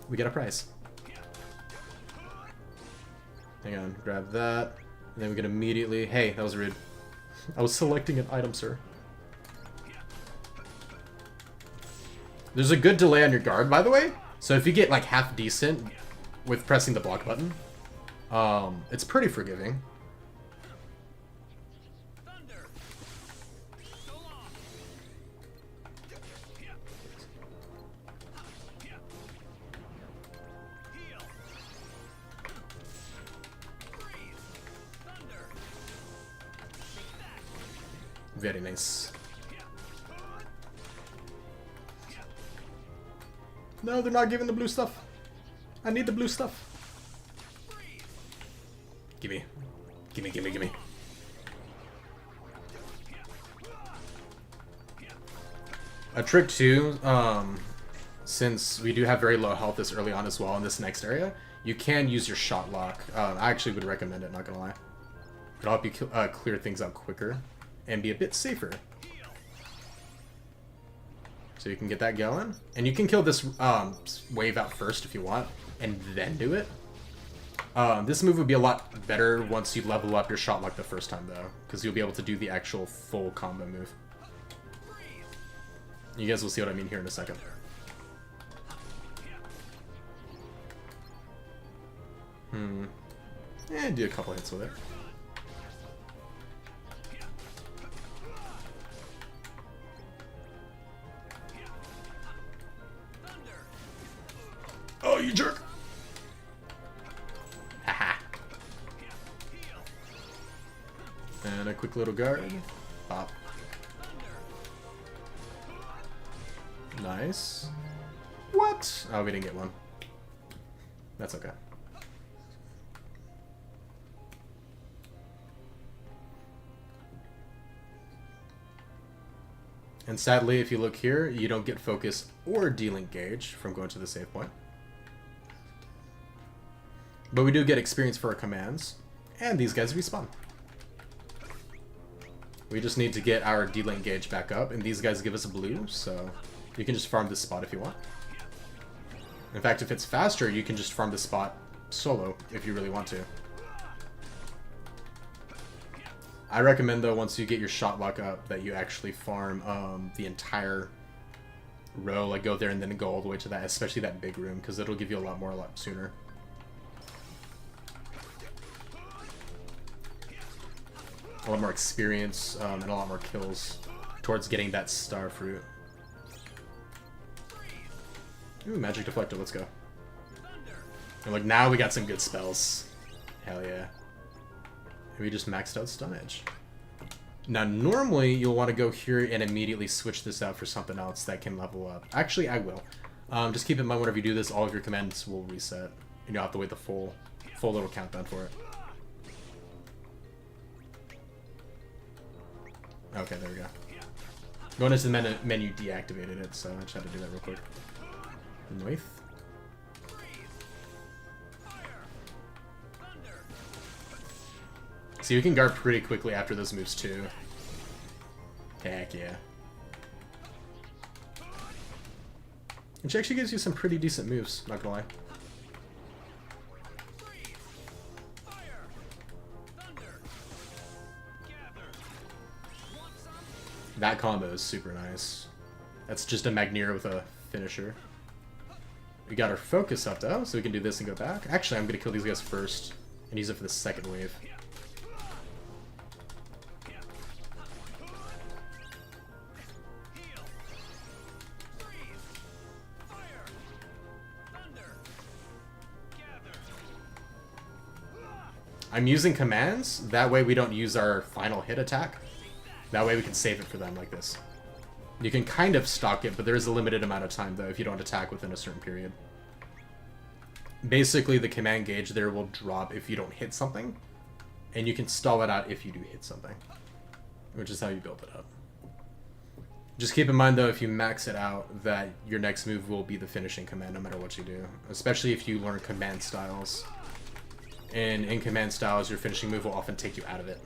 We get a prize. Hang on, grab that. And then we can immediately... Hey, that was rude. I was selecting an item, sir. There's a good delay on your guard, by the way. So if you get like half decent with pressing the block button, it's pretty forgiving. Very nice. No, they're not giving the blue stuff. I need the blue stuff. Gimme. Gimme, gimme, gimme. A trick too, since we do have very low health this early on as well in this next area, you can use your shot lock. I actually would recommend it, not gonna lie. It'll help you clear things out quicker and be a bit safer. So you can get that going. And you can kill this wave out first if you want, and then do it. This move would be a lot better once you level up your shot lock the first time, though, because you'll be able to do the actual full combo move. You guys will see what I mean here in a second. Do a couple hits with it. Oh, you jerk! Haha. And a quick little guard. Pop. Nice. What? Oh, we didn't get one. That's okay. And sadly, if you look here, you don't get focus or de-link gauge from going to the save point. But we do get experience for our commands, and these guys respawn. We just need to get our de-link gauge back up, and these guys give us a blue, so you can just farm this spot if you want. In fact, if it's faster, you can just farm this spot solo if you really want to. I recommend, though, once you get your shot lock up, that you actually farm the entire row, like go there and then go all the way to that, especially that big room, because it'll give you a lot more a lot sooner. A lot more experience and a lot more kills towards getting that star fruit. Ooh, magic deflector, let's go. And like now we got some good spells. Hell yeah. And we just maxed out stun edge. Now normally you'll want to go here and immediately switch this out for something else that can level up. Actually, I will. Just keep in mind whenever you do this, all of your commands will reset. And you'll have to wait the full little countdown for it. Okay, there we go. Going into the menu deactivated it, so I just had to do that real quick. Noith. See, we can guard pretty quickly after those moves too. Heck yeah. Which actually gives you some pretty decent moves, not gonna lie. That combo is super nice. That's just a Magneer with a finisher. We got our focus up though, so we can do this and go back. Actually, I'm gonna kill these guys first and use it for the second wave. I'm using commands. That way we don't use our final hit attack. That way we can save it for them like this. You can kind of stock it, but there is a limited amount of time, though, if you don't attack within a certain period. Basically, the command gauge there will drop if you don't hit something, and you can stall it out if you do hit something, which is how you build it up. Just keep in mind, though, if you max it out, that your next move will be the finishing command no matter what you do, especially if you learn command styles. And in command styles, your finishing move will often take you out of it.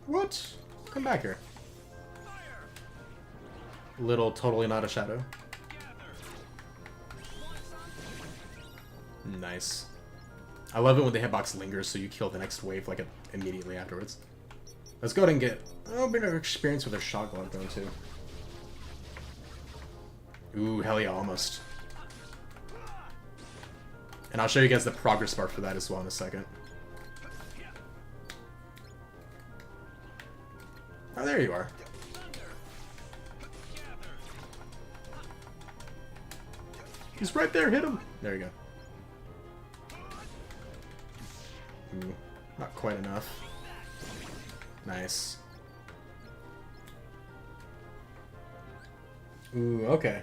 What? Come back here. Little totally not a shadow. Nice. I love it when the hitbox lingers so you kill the next wave like immediately afterwards. Let's go ahead and get a little bit of experience with a shot glove going too. Ooh, hell yeah, almost. And I'll show you guys the progress bar for that as well in a second. Oh, there you are. He's right there, hit him! There you go. Ooh, not quite enough. Nice. Ooh, okay.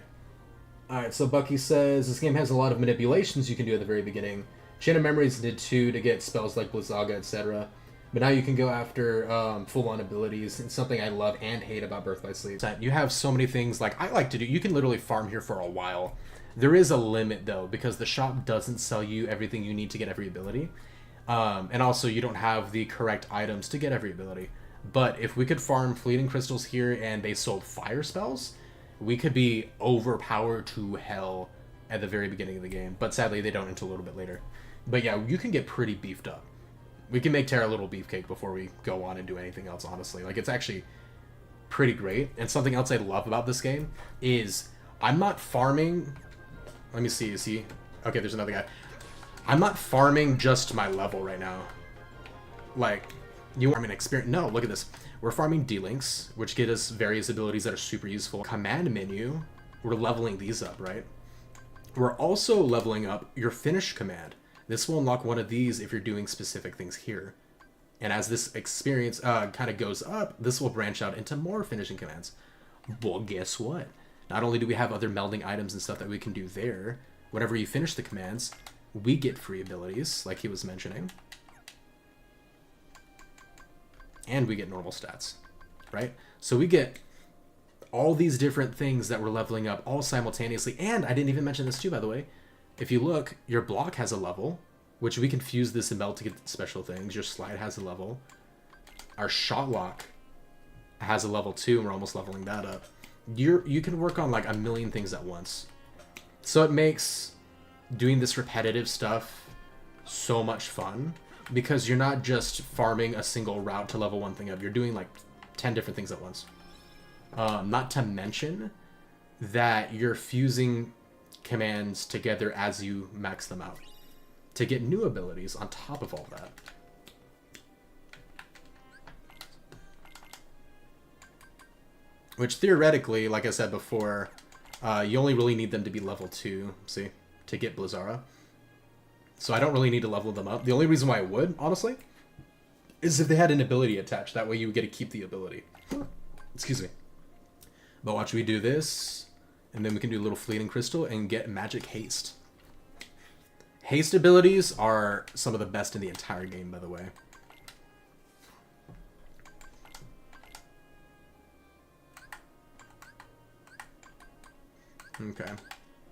Alright, so Bucky says, this game has a lot of manipulations you can do at the very beginning. Chain of Memories did too to get spells like Blizzaga, etc. But now you can go after full-on abilities. It's something I love and hate about Birth by Sleep. You have so many things like I like to do. You can literally farm here for a while. There is a limit, though, because the shop doesn't sell you everything you need to get every ability. And also, you don't have the correct items to get every ability. But if we could farm Fleeting Crystals here and they sold fire spells, we could be overpowered to hell at the very beginning of the game. But sadly, they don't until a little bit later. But yeah, you can get pretty beefed up. We can make Terra a little beefcake before we go on and do anything else, honestly. Like, it's actually pretty great. And something else I love about this game is I'm not farming... Let me see, is he... Okay, there's another guy. I'm not farming just my level right now. Like, you want an experience... No, look at this. We're farming D-Links, which get us various abilities that are super useful. Command menu, we're leveling these up, right? We're also leveling up your finish command. This will unlock one of these if you're doing specific things here. And as this experience kind of goes up, this will branch out into more finishing commands. Well, guess what? Not only do we have other melding items and stuff that we can do there, whenever you finish the commands, we get free abilities, like he was mentioning. And we get normal stats, right? So we get all these different things that we're leveling up all simultaneously. And I didn't even mention this too, by the way. If you look, your block has a level, which we can fuse this and meld to get special things. Your slide has a level. Our shot lock has a level too, and we're almost leveling that up. You can work on like a million things at once. So it makes doing this repetitive stuff so much fun, because you're not just farming a single route to level one thing up. You're doing like 10 different things at once. Not to mention that you're fusing commands together as you max them out to get new abilities on top of all that. Which theoretically, like I said before, you only really need them to be level 2, see, to get Blizzara. So I don't really need to level them up. The only reason why I would, honestly, is if they had an ability attached. That way you get to keep the ability. Excuse me. But watch me do this, and then we can do a little Fleeting Crystal and get Magic Haste. Haste abilities are some of the best in the entire game, by the way. Okay.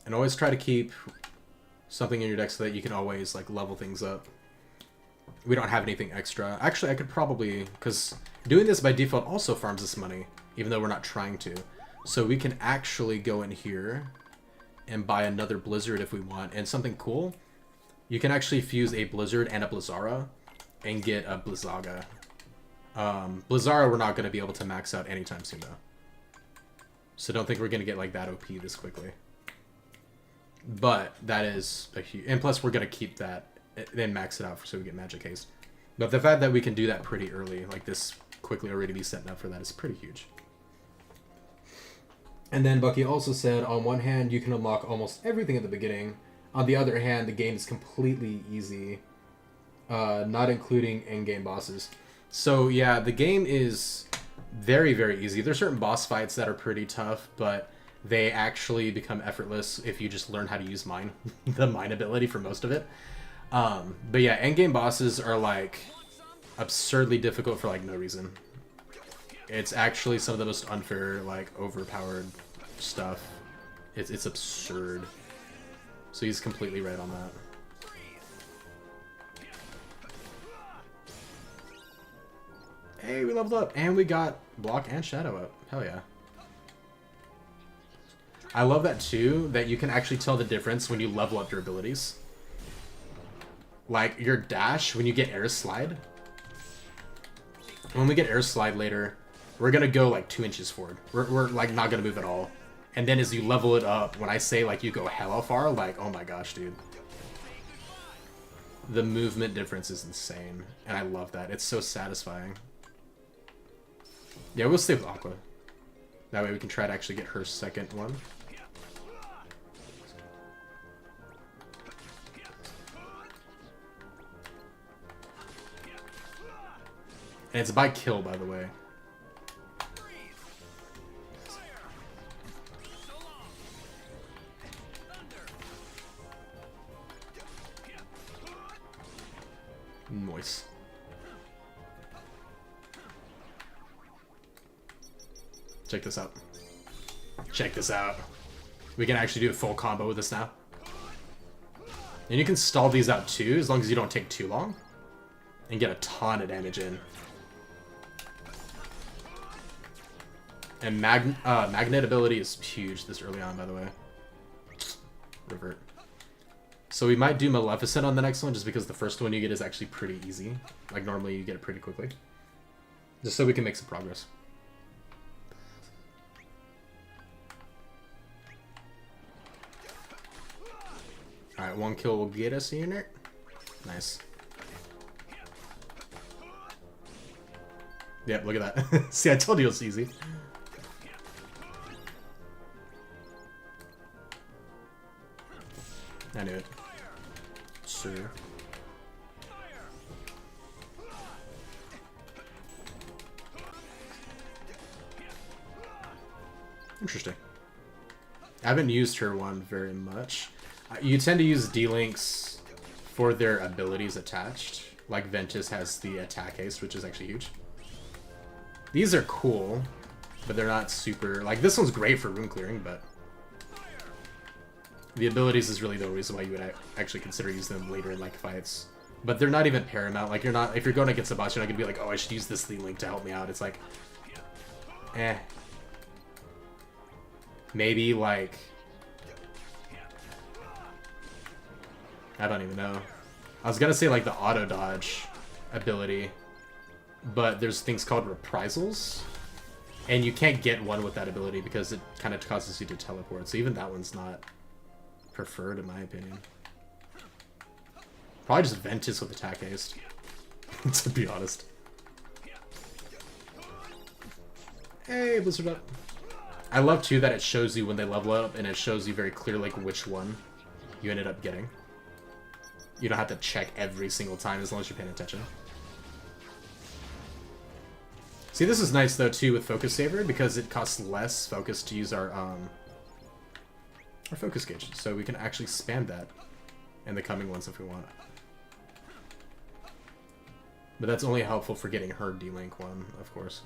And always try to keep something in your deck so that you can always like level things up. We don't have anything extra. Actually, I could probably, because doing this by default also farms us money, even though we're not trying to. So we can actually go in here and buy another Blizzard if we want. And something cool, you can actually fuse a Blizzard and a Blizzara and get a Blizzaga. Blizzara we're not going to be able to max out anytime soon though. So don't think we're going to get like that OP this quickly. But that is a huge... And plus we're going to keep that, then max it out so we get Magic Haste. But the fact that we can do that pretty early, like this quickly already be setting up for that, is pretty huge. And then Bucky also said, on one hand, you can unlock almost everything at the beginning. On the other hand, the game is completely easy, not including endgame bosses. So yeah, the game is very, very easy. There's certain boss fights that are pretty tough, but they actually become effortless if you just learn how to use mine, the mine ability for most of it. But yeah, endgame bosses are like absurdly difficult for like no reason. It's actually some of the most unfair, like overpowered stuff. It's absurd. So he's completely right on that. Hey, we leveled up and we got block and shadow up. Hell yeah. I love that too, that you can actually tell the difference when you level up your abilities. Like your dash, when you get air slide. When we get air slide later, we're gonna go like 2 inches forward. We're like not gonna move at all. And then as you level it up, when I say like you go hella far, like oh my gosh, dude. The movement difference is insane. And I love that. It's so satisfying. Yeah, we'll stay with Aqua. That way we can try to actually get her second one. And it's by kill, by the way. Nice. Check this out. Check this out. We can actually do a full combo with this now. And you can stall these out too, as long as you don't take too long. And get a ton of damage in. And magnet ability is huge this early on, by the way. Revert. So we might do Maleficent on the next one, just because the first one you get is actually pretty easy. Like normally you get it pretty quickly. Just so we can make some progress. Alright, 1 kill will get us in it. Nice. Yep, look at that. See, I told you it was easy. I knew it. Sure. Interesting. I haven't used her one very much. You tend to use D-Links for their abilities attached. Like Ventus has the attack haste, which is actually huge. These are cool, but they're not super... Like, this one's great for room clearing, but... The abilities is really the reason why you would actually consider using them later in, like, fights. But they're not even paramount. Like, you're not... If you're going against a boss, you're not going to be like, oh, I should use this D-Link to help me out. It's like... Eh. Maybe, like... I don't even know. I was gonna say, like, the auto-dodge ability. But there's things called reprisals. And you can't get one with that ability because it kind of causes you to teleport. So even that one's not preferred, in my opinion. Probably just Ventus with attack haste, to be honest. Hey, Blizzard up. I love, too, that it shows you when they level up, and it shows you very clear, like, which one you ended up getting. You don't have to check every single time as long as you're paying attention. See, this is nice, though, too, with Focus Saver, because it costs less focus to use our focus gauge. So we can actually spam that in the coming ones if we want. But that's only helpful for getting her D-Link one, of course.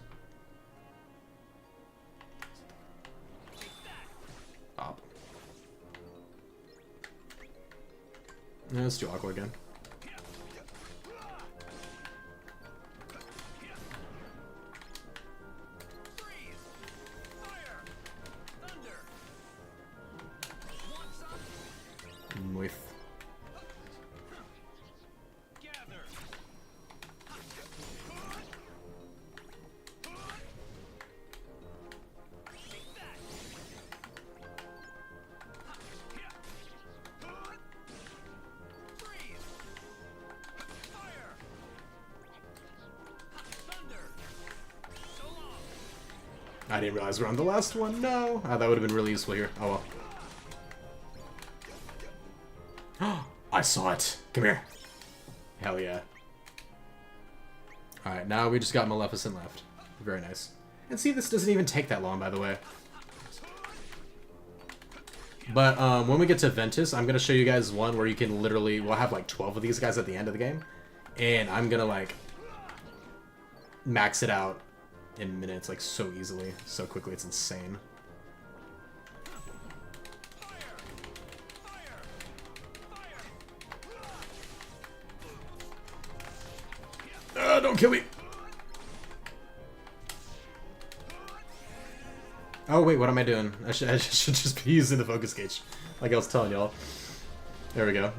Op. Yeah, let's do Aqua again. I didn't realize we're on the last one. No. That would have been really useful here. Oh well. I saw it. Come here. Hell yeah. Alright, now we just got Maleficent left. Very nice. And see, this doesn't even take that long, by the way. But when we get to Ventus, I'm going to show you guys one where you can literally... We'll have like 12 of these guys at the end of the game. And I'm going to like... max it out in minutes, like so easily. So quickly, it's insane. Don't kill me! Oh wait, what am I doing? I should just be using the focus gauge, like I was telling y'all. There we go.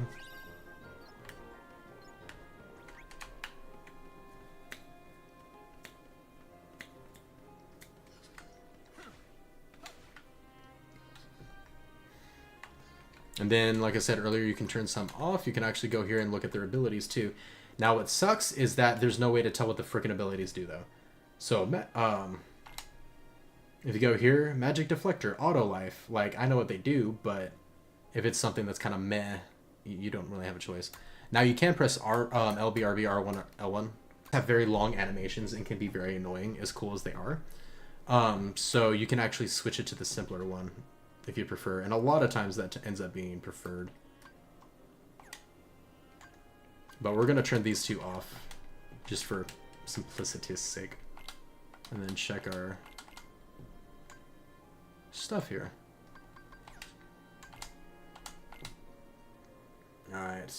And then, like I said earlier, you can turn some off. You can actually go here and look at their abilities too. Now, what sucks is that there's no way to tell what the frickin' abilities do, though. So, if you go here, Magic Deflector, Auto Life, like, I know what they do, but if it's something that's kind of meh, you don't really have a choice. Now, you can press LB, RB, R1, or L1. Have very long animations and can be very annoying, as cool as they are. So, you can actually switch it to the simpler one, if you prefer. And a lot of times that ends up being preferred. But we're going to turn these two off, just for simplicity's sake. And then check our stuff here. Alright.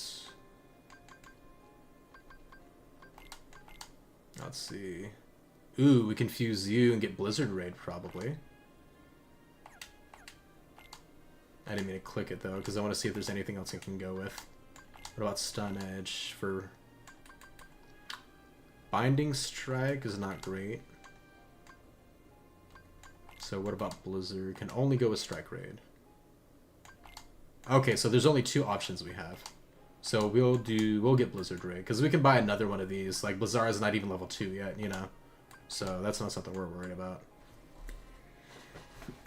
Let's see. Ooh, we can fuse you and get Blizzard Raid, probably. I didn't mean to click it, though, because I want to see if there's anything else I can go with. What about Stun Edge for... Binding Strike is not great. So what about Blizzard? Can only go with Strike Raid. Okay, so there's only two options we have. So we'll get Blizzard Raid, because we can buy another one of these. Like, Blizzard's not even level 2 yet, you know. So that's not something we're worried about.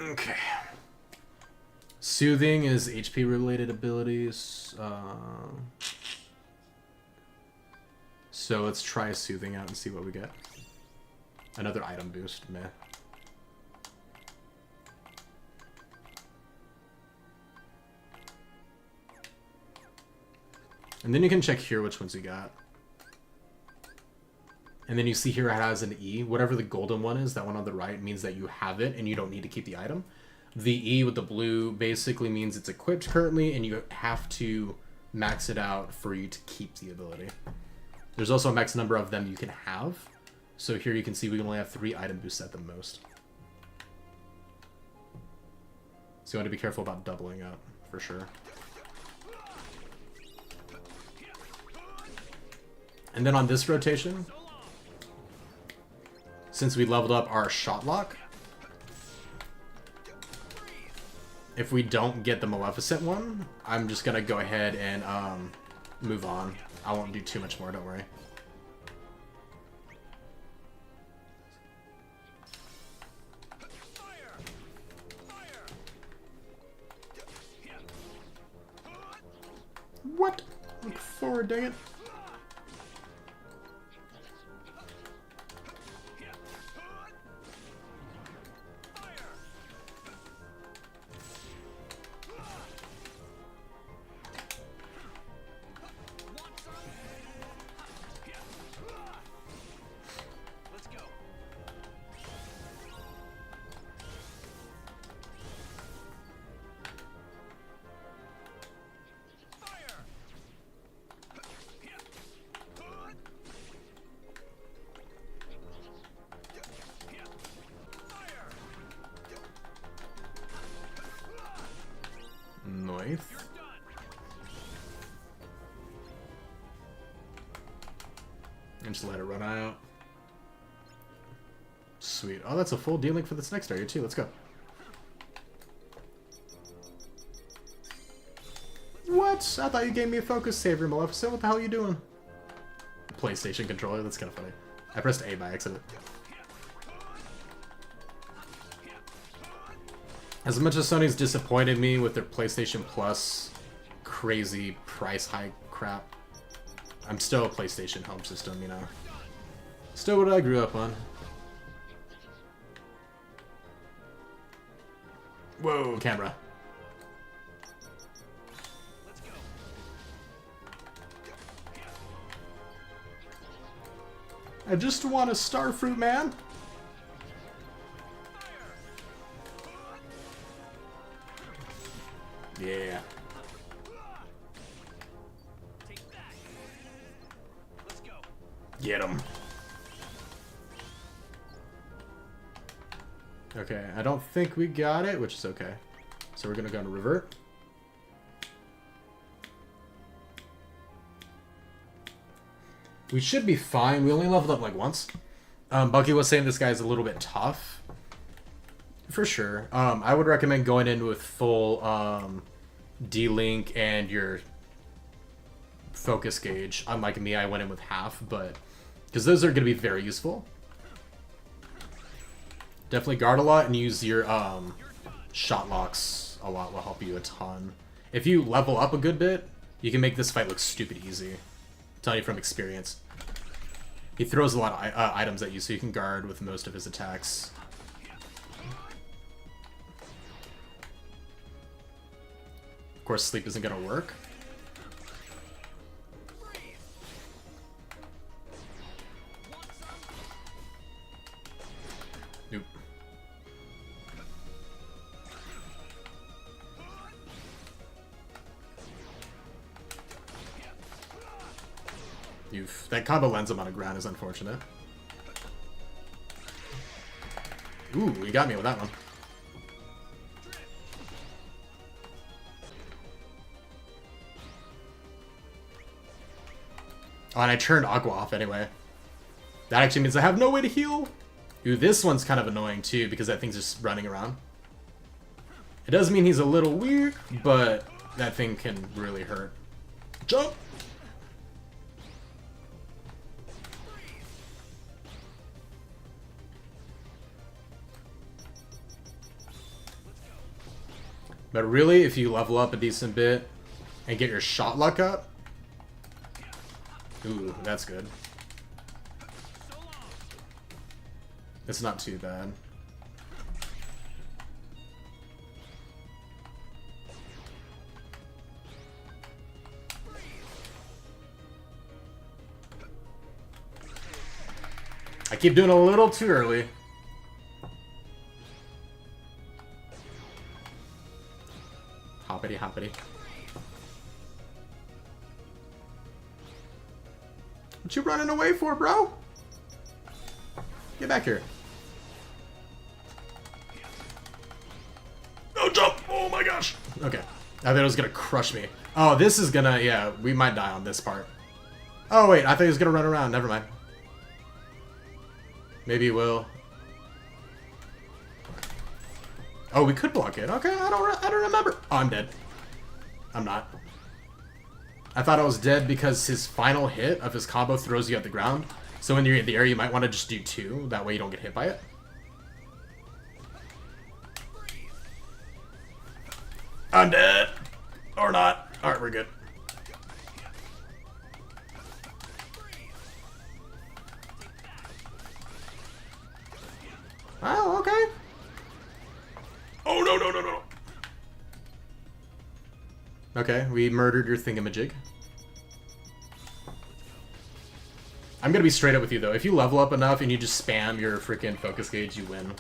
Okay. Soothing is HP related abilities. So let's try Soothing out and see what we get. Another item boost, meh. And then you can check here which ones you got. And then you see here it has an E. Whatever the golden one is, that one on the right, means that you have it and you don't need to keep the item. The E with the blue basically means it's equipped currently and you have to max it out for you to keep the ability. There's also a max number of them you can have. So here you can see we can only have 3 item boosts at the most. So you want to be careful about doubling up, for sure. And then on this rotation, since we leveled up our shot lock, if we don't get the Maleficent one, I'm just gonna go ahead and move on. I won't do too much more, don't worry. What? Look forward, dang it. Nice. And just let it run out. Sweet. Oh, that's a full D-Link for this next area too. Let's go. What? I thought you gave me a focus saver, Maleficent. What the hell are you doing? PlayStation controller? That's kind of funny. I pressed A by accident. As much as Sony's disappointed me with their PlayStation Plus crazy price hike crap, I'm still a PlayStation home system, you know. Still what I grew up on. Whoa, camera. I just want a starfruit, man. Yeah. Get him. Okay, I don't think we got it, which is okay. So we're gonna go to revert. We should be fine. We only leveled up like once. Bucky was saying this guy's a little bit tough. For sure. I would recommend going in with full D-Link and your focus gauge. Unlike me, I went in with half, but because those are going to be very useful. Definitely guard a lot and use your shot locks a lot. Will help you a ton. If you level up a good bit, you can make this fight look stupid easy. I'm telling you from experience. He throws a lot of items at you, so you can guard with most of his attacks. Of course, sleep isn't going to work. Nope. That combo lands him on the ground is unfortunate. Ooh, you got me with that one. Oh, and I turned Aqua off anyway. That actually means I have no way to heal. Ooh, this one's kind of annoying too, because that thing's just running around. It does mean he's a little weird, but that thing can really hurt. Jump! But really, if you level up a decent bit and get your shot luck up, ooh, that's good. It's not too bad. I keep doing a little too early. Hoppity hoppity. What you running away for, bro? Get back here. No jump! Oh my gosh! Okay. I thought it was gonna crush me. Oh, this is gonna... Yeah, we might die on this part. Oh, wait. I thought he was gonna run around. Never mind. Maybe he will. Oh, we could block it. Okay, I don't remember. Oh, I'm dead. I'm not. I thought I was dead because his final hit of his combo throws you at the ground. So when you're in the air, you might want to just do 2. That way you don't get hit by it. I'm dead. Or not. Alright, we're good. Oh, okay. Oh, no, no, no, no. Okay, we murdered your thingamajig. I'm gonna be straight up with you, though. If you level up enough and you just spam your freaking focus gauge, you win.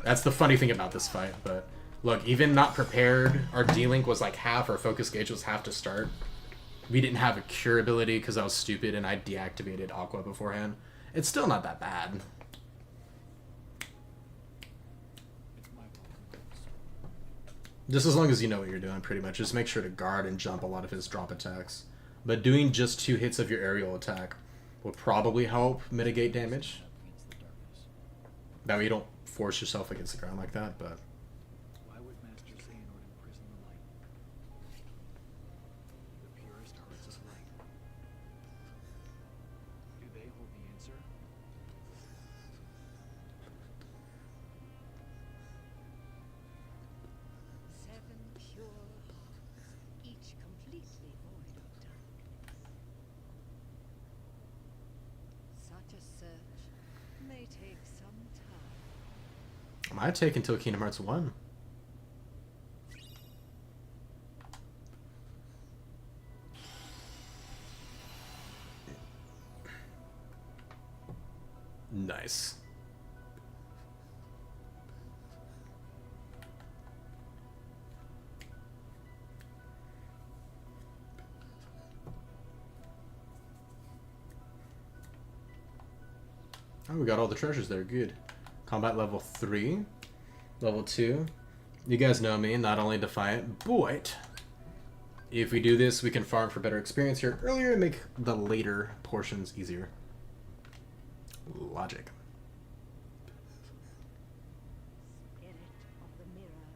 That's the funny thing about this fight, but... Look, even not prepared, our D-Link was like half, our focus gauge was half to start. We didn't have a cure ability because I was stupid and I deactivated Aqua beforehand. It's still not that bad. Just as long as you know what you're doing, pretty much. Just make sure to guard and jump a lot of his drop attacks. But doing just 2 hits of your aerial attack will probably help mitigate damage. That way you don't force yourself against the ground like that, but... Why would Master Xehanort imprison the light? The purest hearts of light. Do they hold the answer? take some time. It might take until Kingdom Hearts 1. Nice. Oh, we got all the treasures there. Good. Combat level 3. Level 2. You guys know me, not only Defiant, but if we do this, we can farm for better experience here earlier and make the later portions easier. Logic. Spirit of the mirror,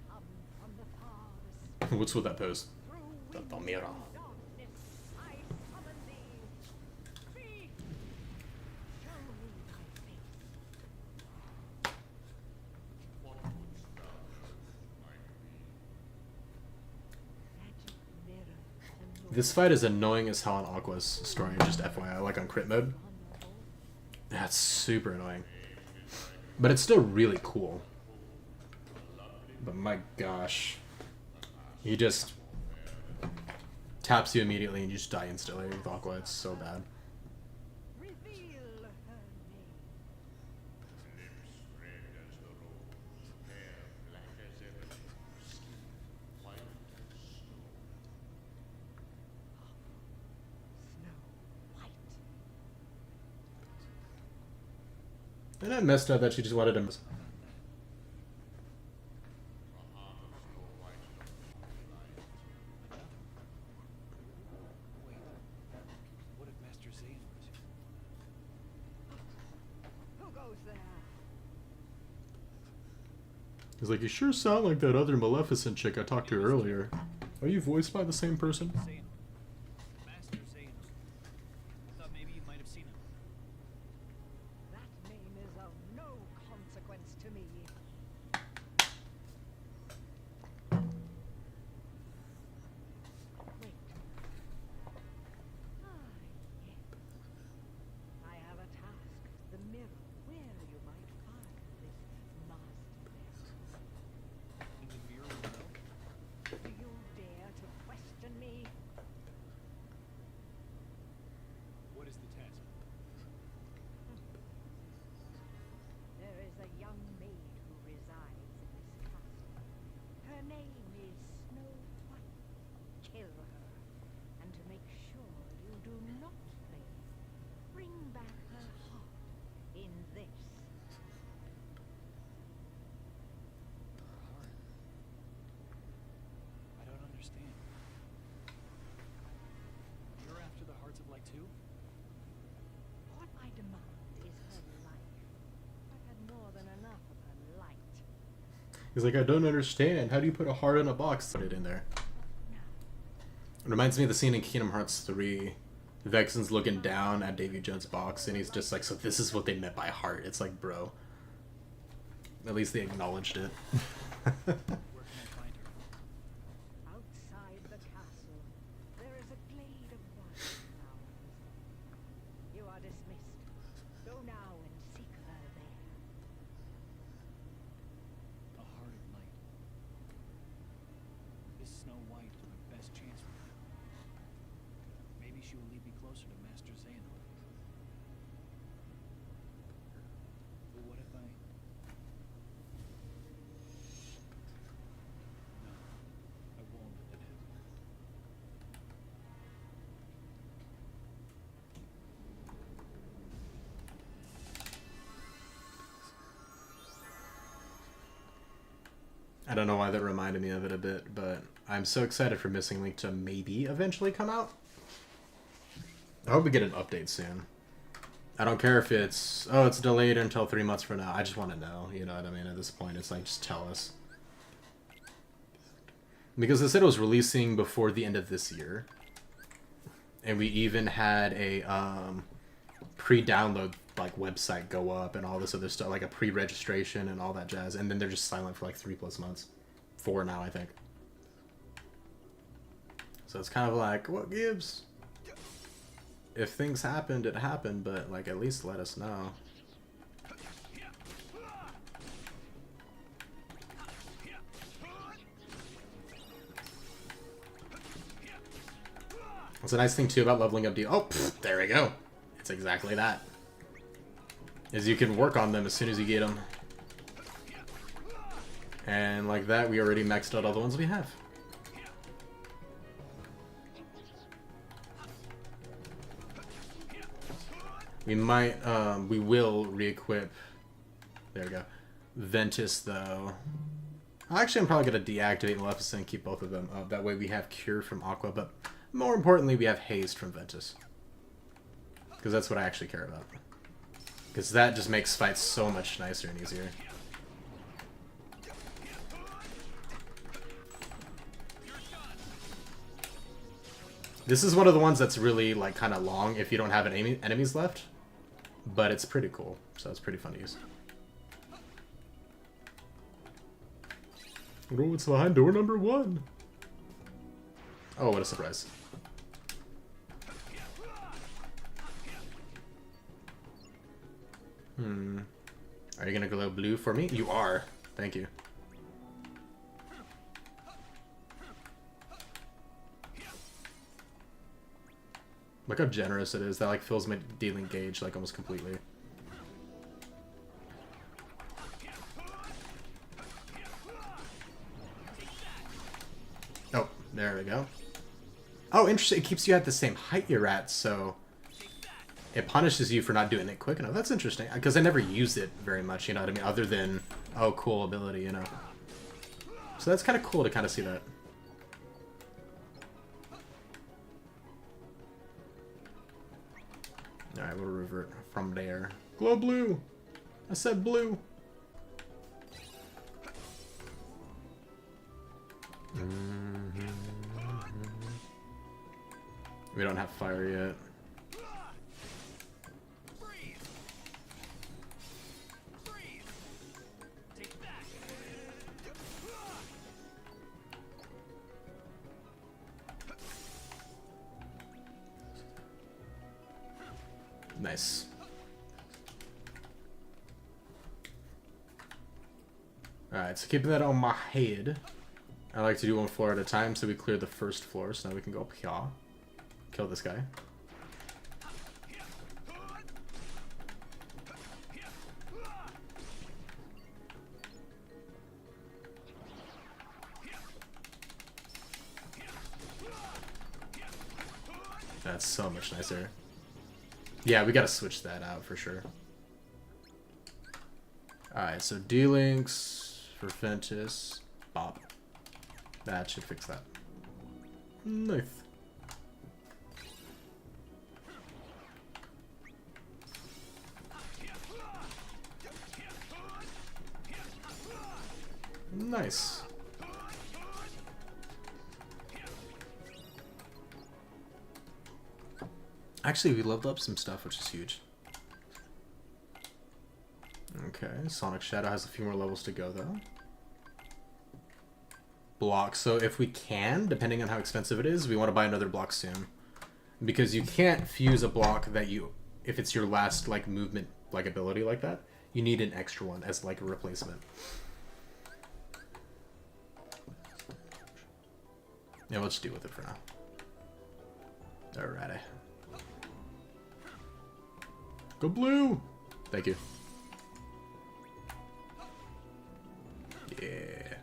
come from the farthest What's with that pose? through The wind mirror. and darkness, I summon thee. Speak! Show me thy face. Magic mirror, the This fight is annoying as hell on Aqua's story, just FYI, like on crit mode. honorable. That's super annoying. But it's still really cool. But my gosh. He just taps you immediately and you just die instantly with Aqua. It's so bad. Reveal her name. Snow White. And I messed up that she just wanted him. Wait. What if Master Xehanort is here? Who goes there? He's like, you sure sound like that other Maleficent chick I talked to earlier. Are you voiced by the same person? Xehanort. Master Xehanort. I thought maybe you might have seen him. That name is of no consequence to me. Wait. Ah, yes. I have a task. The mirror, where you might find this masterpiece. In the mirror window? Do you dare to question me? What is the task? There is a young maid who resides in this castle. Her name is Snow White. Kill her, and to make sure you do not fail, bring back her heart in this. Heart. I don't understand. You're after the hearts of light too? What I demand is her life. I've had more than enough of her light. He's like, I don't understand. How do you put a heart in a box? Put it in there. Now, It reminds me of the scene in Kingdom Hearts 3. Vexen's looking down at Davy Jones' box and he's just like, so this is what they meant by heart. It's like, bro. At least they acknowledged it. Where can I find her? outside the castle, there is a glade of wildflowers. You are dismissed. Go now and seek her there. A heart of light. This Snow White is my best chance with her. Maybe she will lead me closer to Master Xehanort. But what if I... No, I won't let that happen. I don't know why that reminded me of it a bit, but I'm so excited for Missing Link to maybe eventually come out. I hope we get an update soon. I don't care if it's, oh, it's delayed until 3 months from now. I just want to know, you know what I mean? At this point, it's like, just tell us. Because they said it was releasing before the end of this year. And we even had a pre-download like website go up and all this other stuff, like a pre-registration and all that jazz. And then they're just silent for like 3+ months. 4 now, I think. So it's kind of like, what gives? if things happened, it happened, but like at least let us know. What's a nice thing too about leveling up oh, pfft, there we go. It's exactly that. Is you can work on them as soon as you get them. And like that, we already maxed out all the ones we have. We might, we will re-equip. There we go. Ventus, though. Actually, I'm probably going to deactivate Maleficent and keep both of them up. That way we have Cure from Aqua, but more importantly, we have Haste from Ventus. Because that's what I actually care about. Because that just makes fights so much nicer and easier. This is one of the ones that's really, like, kind of long if you don't have any enemies left. But it's pretty cool, so it's pretty fun to use. Oh, it's behind door number 1. Oh, what a surprise. Are you gonna glow blue for me? You are. Thank you. Look how generous it is. That like fills my dealing gauge like almost completely. Oh, there we go. Oh, interesting. It keeps you at the same height you're at, so it punishes you for not doing it quick enough. That's interesting, because I never used it very much, you know what I mean? Other than, oh, cool ability, you know. So that's kind of cool to kind of see that. Alright, we'll revert from there. Glow blue! I said blue! We don't have fire yet. Nice. Alright, so keeping that on my head, I like to do one floor at a time, so we clear the first floor, so now we can go up here. Kill this guy. That's so much nicer. Yeah, we gotta switch that out for sure. Alright, so D-Links for Ventus. Bob. That should fix that. Nice. Nice. Actually, we leveled up some stuff, which is huge. Okay, Sonic Shadow has a few more levels to go, though. Block. So if we can, depending on how expensive it is, we want to buy another block soon. Because you can't fuse a block that you... If it's your last, like, movement, like, ability like that, you need an extra one as, like, a replacement. Yeah, let's deal with it for now. Alrighty. Go blue! Thank you. Yeah.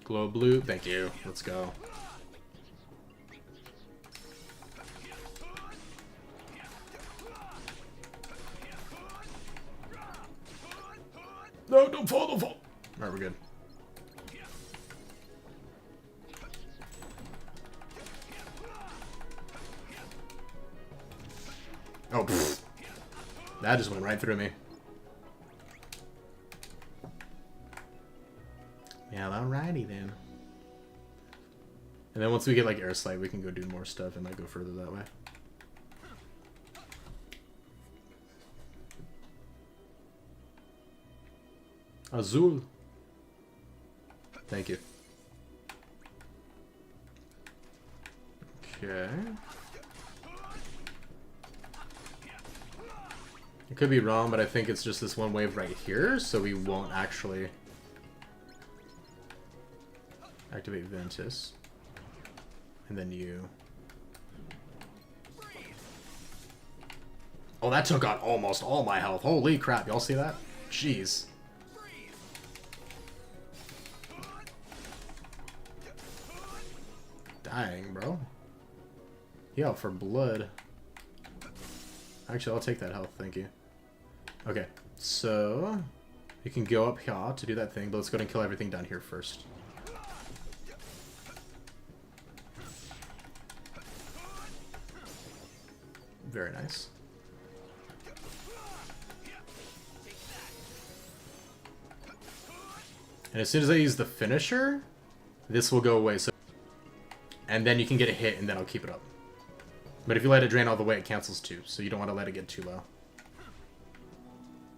Glow blue. Thank you. Let's go. No, don't fall, don't fall. Alright, we're good. Oh, pfft. That just went right through me. Yeah, alrighty then. And then once we get like air slide, we can go do more stuff and like go further that way. Azul. Thank you. Okay. I could be wrong, but I think it's just this one wave right here, so we won't actually activate Ventus. And then you. Oh, that took out almost all my health. Holy crap, y'all see that? Jeez. Dang, bro. He out for blood. Actually, I'll take that health, thank you. Okay, so you can go up here to do that thing, but let's go ahead and kill everything down here first. Very nice. And as soon as I use the finisher, this will go away. So, and then you can get a hit, and then I'll keep it up. But if you let it drain all the way, it cancels too, so you don't want to let it get too low.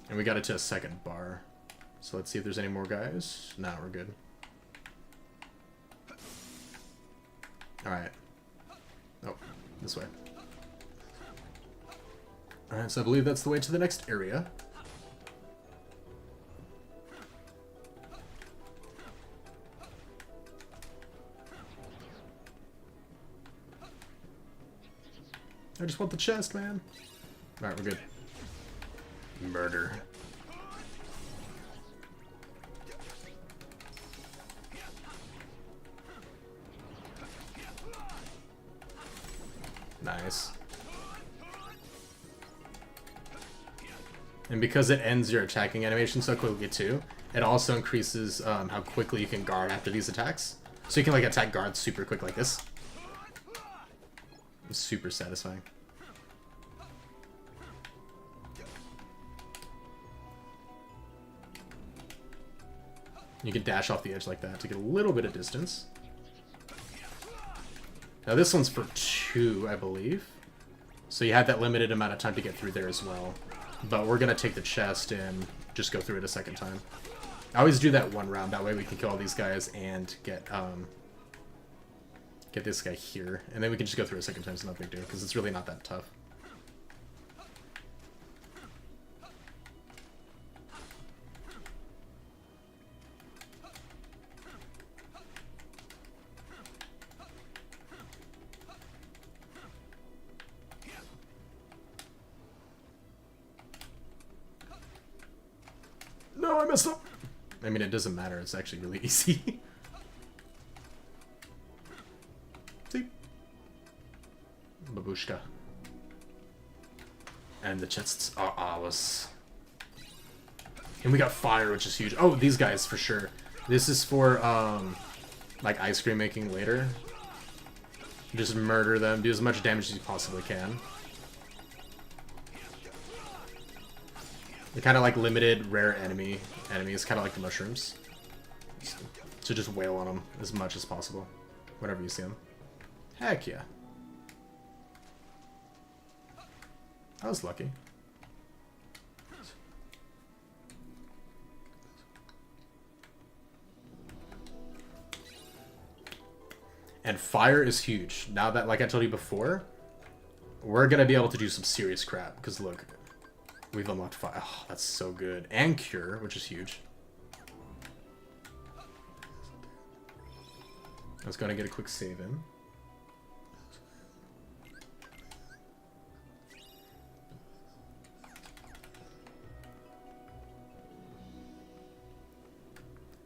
And we got it to a second bar. So let's see if there's any more guys. Nah, we're good. Alright. Oh, this way. Alright, so I believe that's the way to the next area. I just want the chest, man. Alright, we're good. Murder. Nice. And because it ends your attacking animation so quickly too, it also increases how quickly you can guard after these attacks. So you can like attack guards super quick like this. It's super satisfying. You can dash off the edge like that to get a little bit of distance. Now this one's for 2, I believe. So you have that limited amount of time to get through there as well. But we're going to take the chest and just go through it a second time. I always do that one round, that way we can kill all these guys and get this guy here. And then we can just go through it a second time, it's not a big deal, because it's really not that tough. No, I messed up! I mean, it doesn't matter, it's actually really easy. See? Babushka. And the chests are ours. And we got fire, which is huge. Oh, these guys for sure. This is for, like ice cream making later. Just murder them, do as much damage as you possibly can. They're kind of like limited rare enemies, kind of like the mushrooms. So just wail on them as much as possible, whenever you see them. Heck yeah. I was lucky. And fire is huge. Now that, like I told you before, we're going to be able to do some serious crap. Because look, we've unlocked fire. Oh, that's so good. And cure, which is huge. I was going to get a quick save in.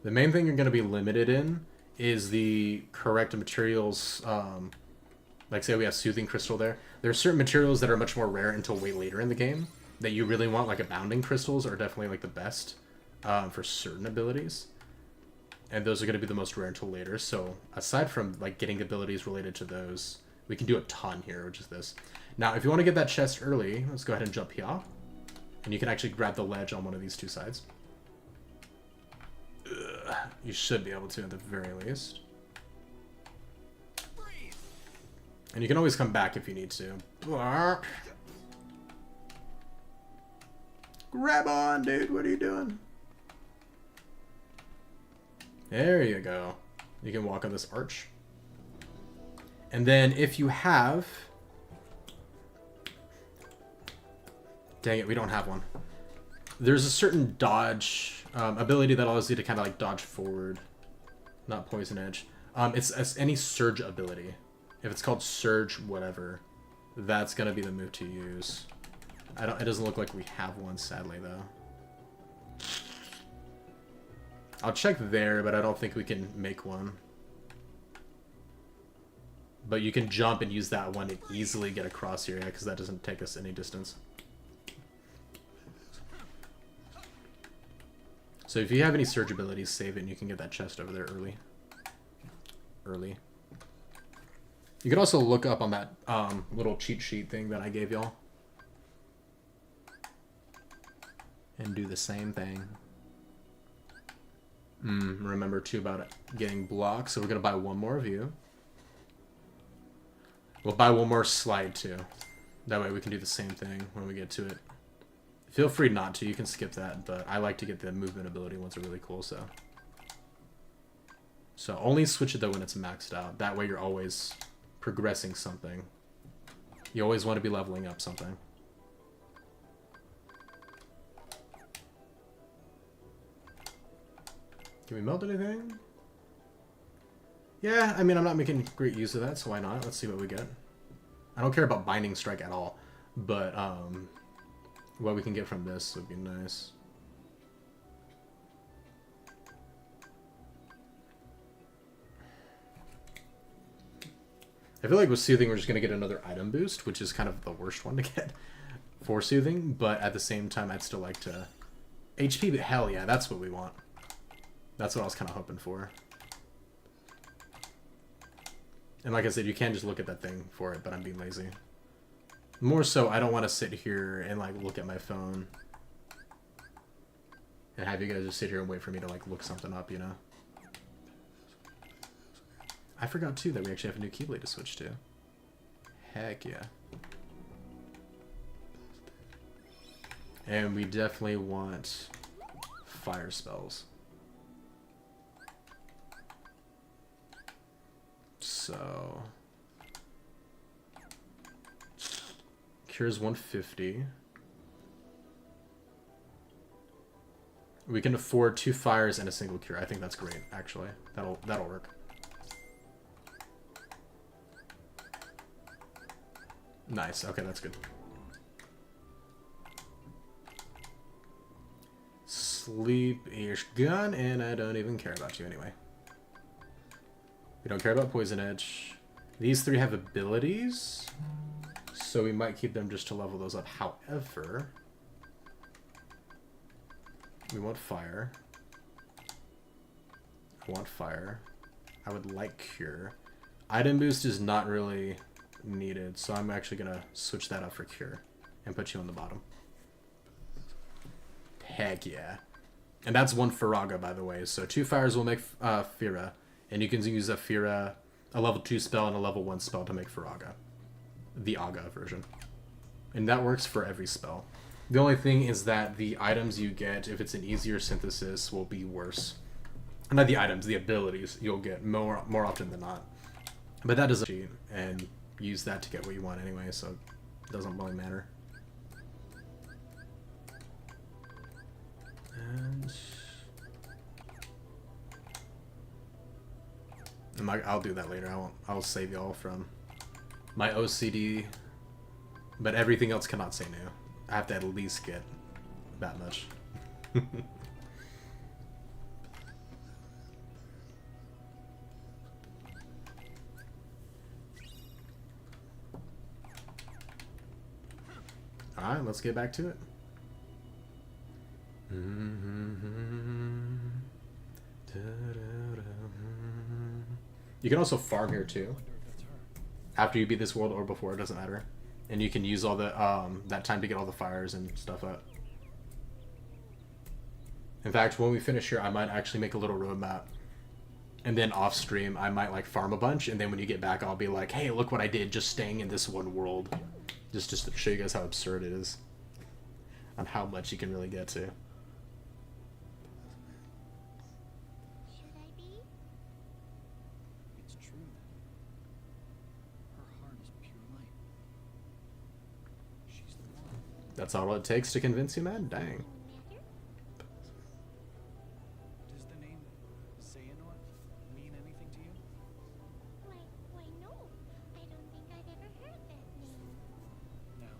The main thing you're going to be limited in is the correct materials. Like say we have Soothing Crystal there. There are certain materials that are much more rare until way later in the game that you really want, like Abounding Crystals are definitely like the best for certain abilities. And those are going to be the most rare until later. So aside from like getting abilities related to those, we can do a ton here, which is this. Now, if you want to get that chest early, let's go ahead and jump here. And you can actually grab the ledge on one of these two sides. Ugh, you should be able to at the very least. And you can always come back if you need to. Grab on, dude. What are you doing? There you go. You can walk on this arch. And then if you have... Dang it, we don't have one. There's a certain dodge ability that allows you to kind of like dodge forward. Not poison edge. It's any surge ability. If it's called surge whatever, that's gonna be the move to use. It doesn't look like we have one, sadly, though. I'll check there, but I don't think we can make one. But you can jump and use that one to easily get across here, because that doesn't take us any distance. So if you have any surge abilities, save it, and you can get that chest over there early. You can also look up on that little cheat sheet thing that I gave y'all. And do the same thing. Remember too about it getting blocked, so we're gonna buy one more of you. We'll buy one more slide too. That way we can do the same thing when we get to it. Feel free not to, you can skip that, but I like to get the movement ability once it's really cool, so. So only switch it though when it's maxed out. That way you're always progressing something. You always want to be leveling up something. Can we melt anything? Yeah, I mean, I'm not making great use of that, so why not? Let's see what we get. I don't care about Binding Strike at all, but what we can get from this would be nice. I feel like with Soothing, we're just going to get another item boost, which is kind of the worst one to get for Soothing, but at the same time, I'd still like to... HP, but hell yeah, that's what we want. That's what I was kind of hoping for. And like I said, you can just look at that thing for it, but I'm being lazy. More so, I don't want to sit here and like look at my phone and have you guys just sit here and wait for me to like look something up, you know? I forgot too that we actually have a new Keyblade to switch to. Heck yeah. And we definitely want fire spells. So Cure's 150. We can afford 2 fires and a single cure. I think that's great, actually. That'll work. Nice. Okay, that's good. Sleep-ish gun, and I don't even care about you anyway. We don't care about Poison Edge. These 3 have abilities, so we might keep them just to level those up. However, we want fire. I want fire. I would like cure. Item boost is not really needed, so I'm actually gonna switch that up for cure and put you on the bottom. Heck yeah. And that's 1 Firaga, by the way. So 2 fires will make Fira, and you can use a Fira, a level 2 spell and a level 1 spell to make Firaga. The Aga version. And that works for every spell. The only thing is that the items you get, if it's an easier synthesis, will be worse. Not the items, the abilities you'll get more often than not. But that doesn't cheat, and use that to get what you want anyway, so it doesn't really matter. And I'll do that later. I'll save y'all from my OCD, but everything else cannot say no. I have to at least get that much. Alright, let's get back to it. You can also farm here too. After you beat this world or before, it doesn't matter. And you can use all the that time to get all the fires and stuff up. In fact, when we finish here, I might actually make a little roadmap. And then off stream, I might like farm a bunch, and then when you get back, I'll be like, hey, look what I did just staying in this one world. Just to show you guys how absurd it is. On how much you can really get to. It's true. That's all it takes to convince you, man? Dang. Does the name Xehanort mean anything to you? Why no. I don't think I've ever heard that name. Now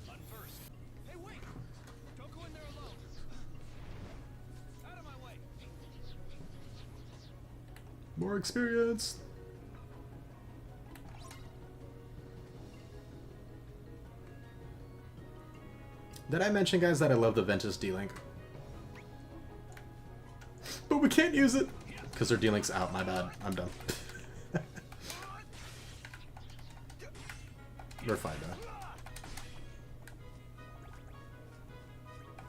what? Unversed. Hey, wait! Don't go in there alone. Out of my way. More experience. Did I mention, guys, that I love the Ventus D-Link? But we can't use it! Because their D-Link's out, my bad. I'm done. We're fine, though.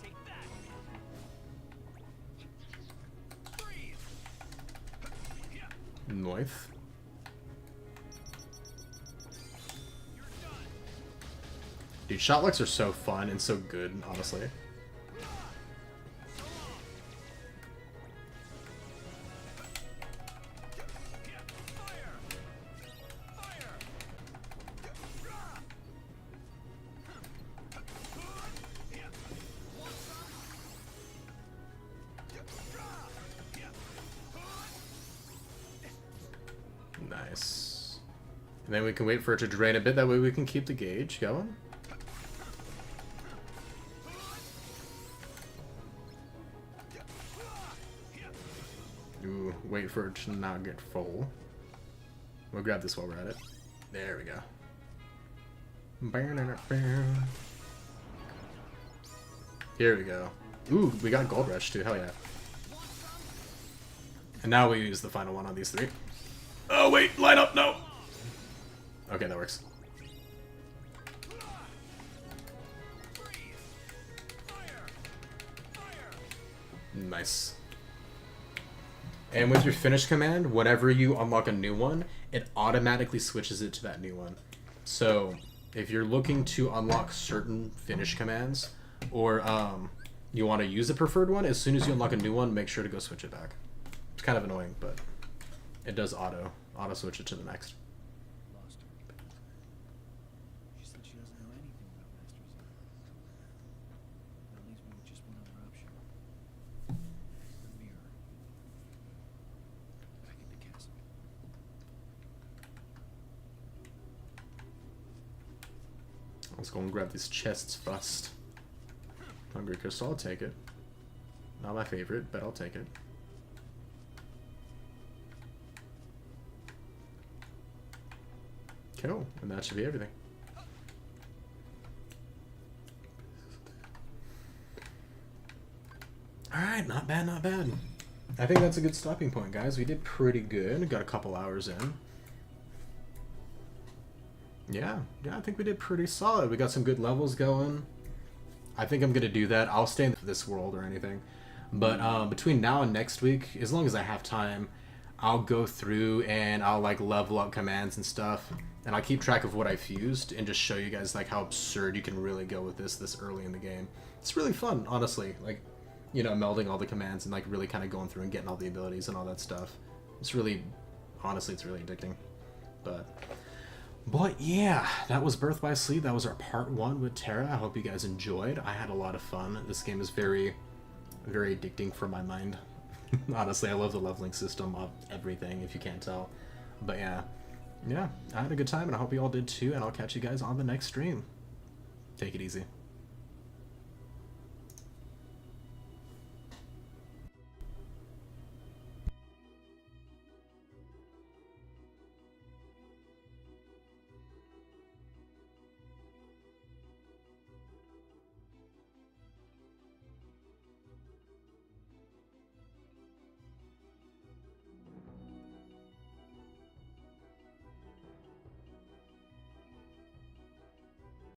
Take that. Freeze. Noith. You're done. Dude, shotlicks are so fun and so good, honestly. Fire. Fire. Nice. And then we can wait for it to drain a bit, that way we can keep the gauge going. Ooh, wait for it to not get full. We'll grab this while we're at it. There we go. Here we go. Ooh, we got Gold Rush too, hell yeah. And now we use the final one on these three. Oh wait, line up, no! Okay, that works. Nice. And with your finish command, whenever you unlock a new one, it automatically switches it to that new one. So if you're looking to unlock certain finish commands, or you want to use a preferred one, as soon as you unlock a new one, make sure to go switch it back. It's kind of annoying, but it does auto switch it to the next. Lost her. She said she doesn't know anything about Master Xehanort. That leaves me with just one other option. The mirror. Back at the castle. Let's go and grab these chests first. Hungry Crystal, I'll take it. Not my favorite, but I'll take it. Cool, and that should be everything. Alright, not bad, not bad. I think that's a good stopping point, guys. We did pretty good. Got a couple hours in. Yeah, I think we did pretty solid. We got some good levels going. I think I'm going to do that. I'll stay in this world or anything. But between now and next week, as long as I have time, I'll go through and I'll like level up commands and stuff. And I'll keep track of what I fused and just show you guys like how absurd you can really go with this early in the game. It's really fun, honestly. Like, you know, melding all the commands and like really kind of going through and getting all the abilities and all that stuff. It's really, honestly, it's really addicting. But yeah, that was Birth by Sleep. That was our part 1 with Terra. I hope you guys enjoyed. I had a lot of fun. This game is very, very addicting for my mind. Honestly, I love the leveling system of everything, if you can't tell. But yeah, I had a good time, and I hope you all did too, and I'll catch you guys on the next stream. Take it easy.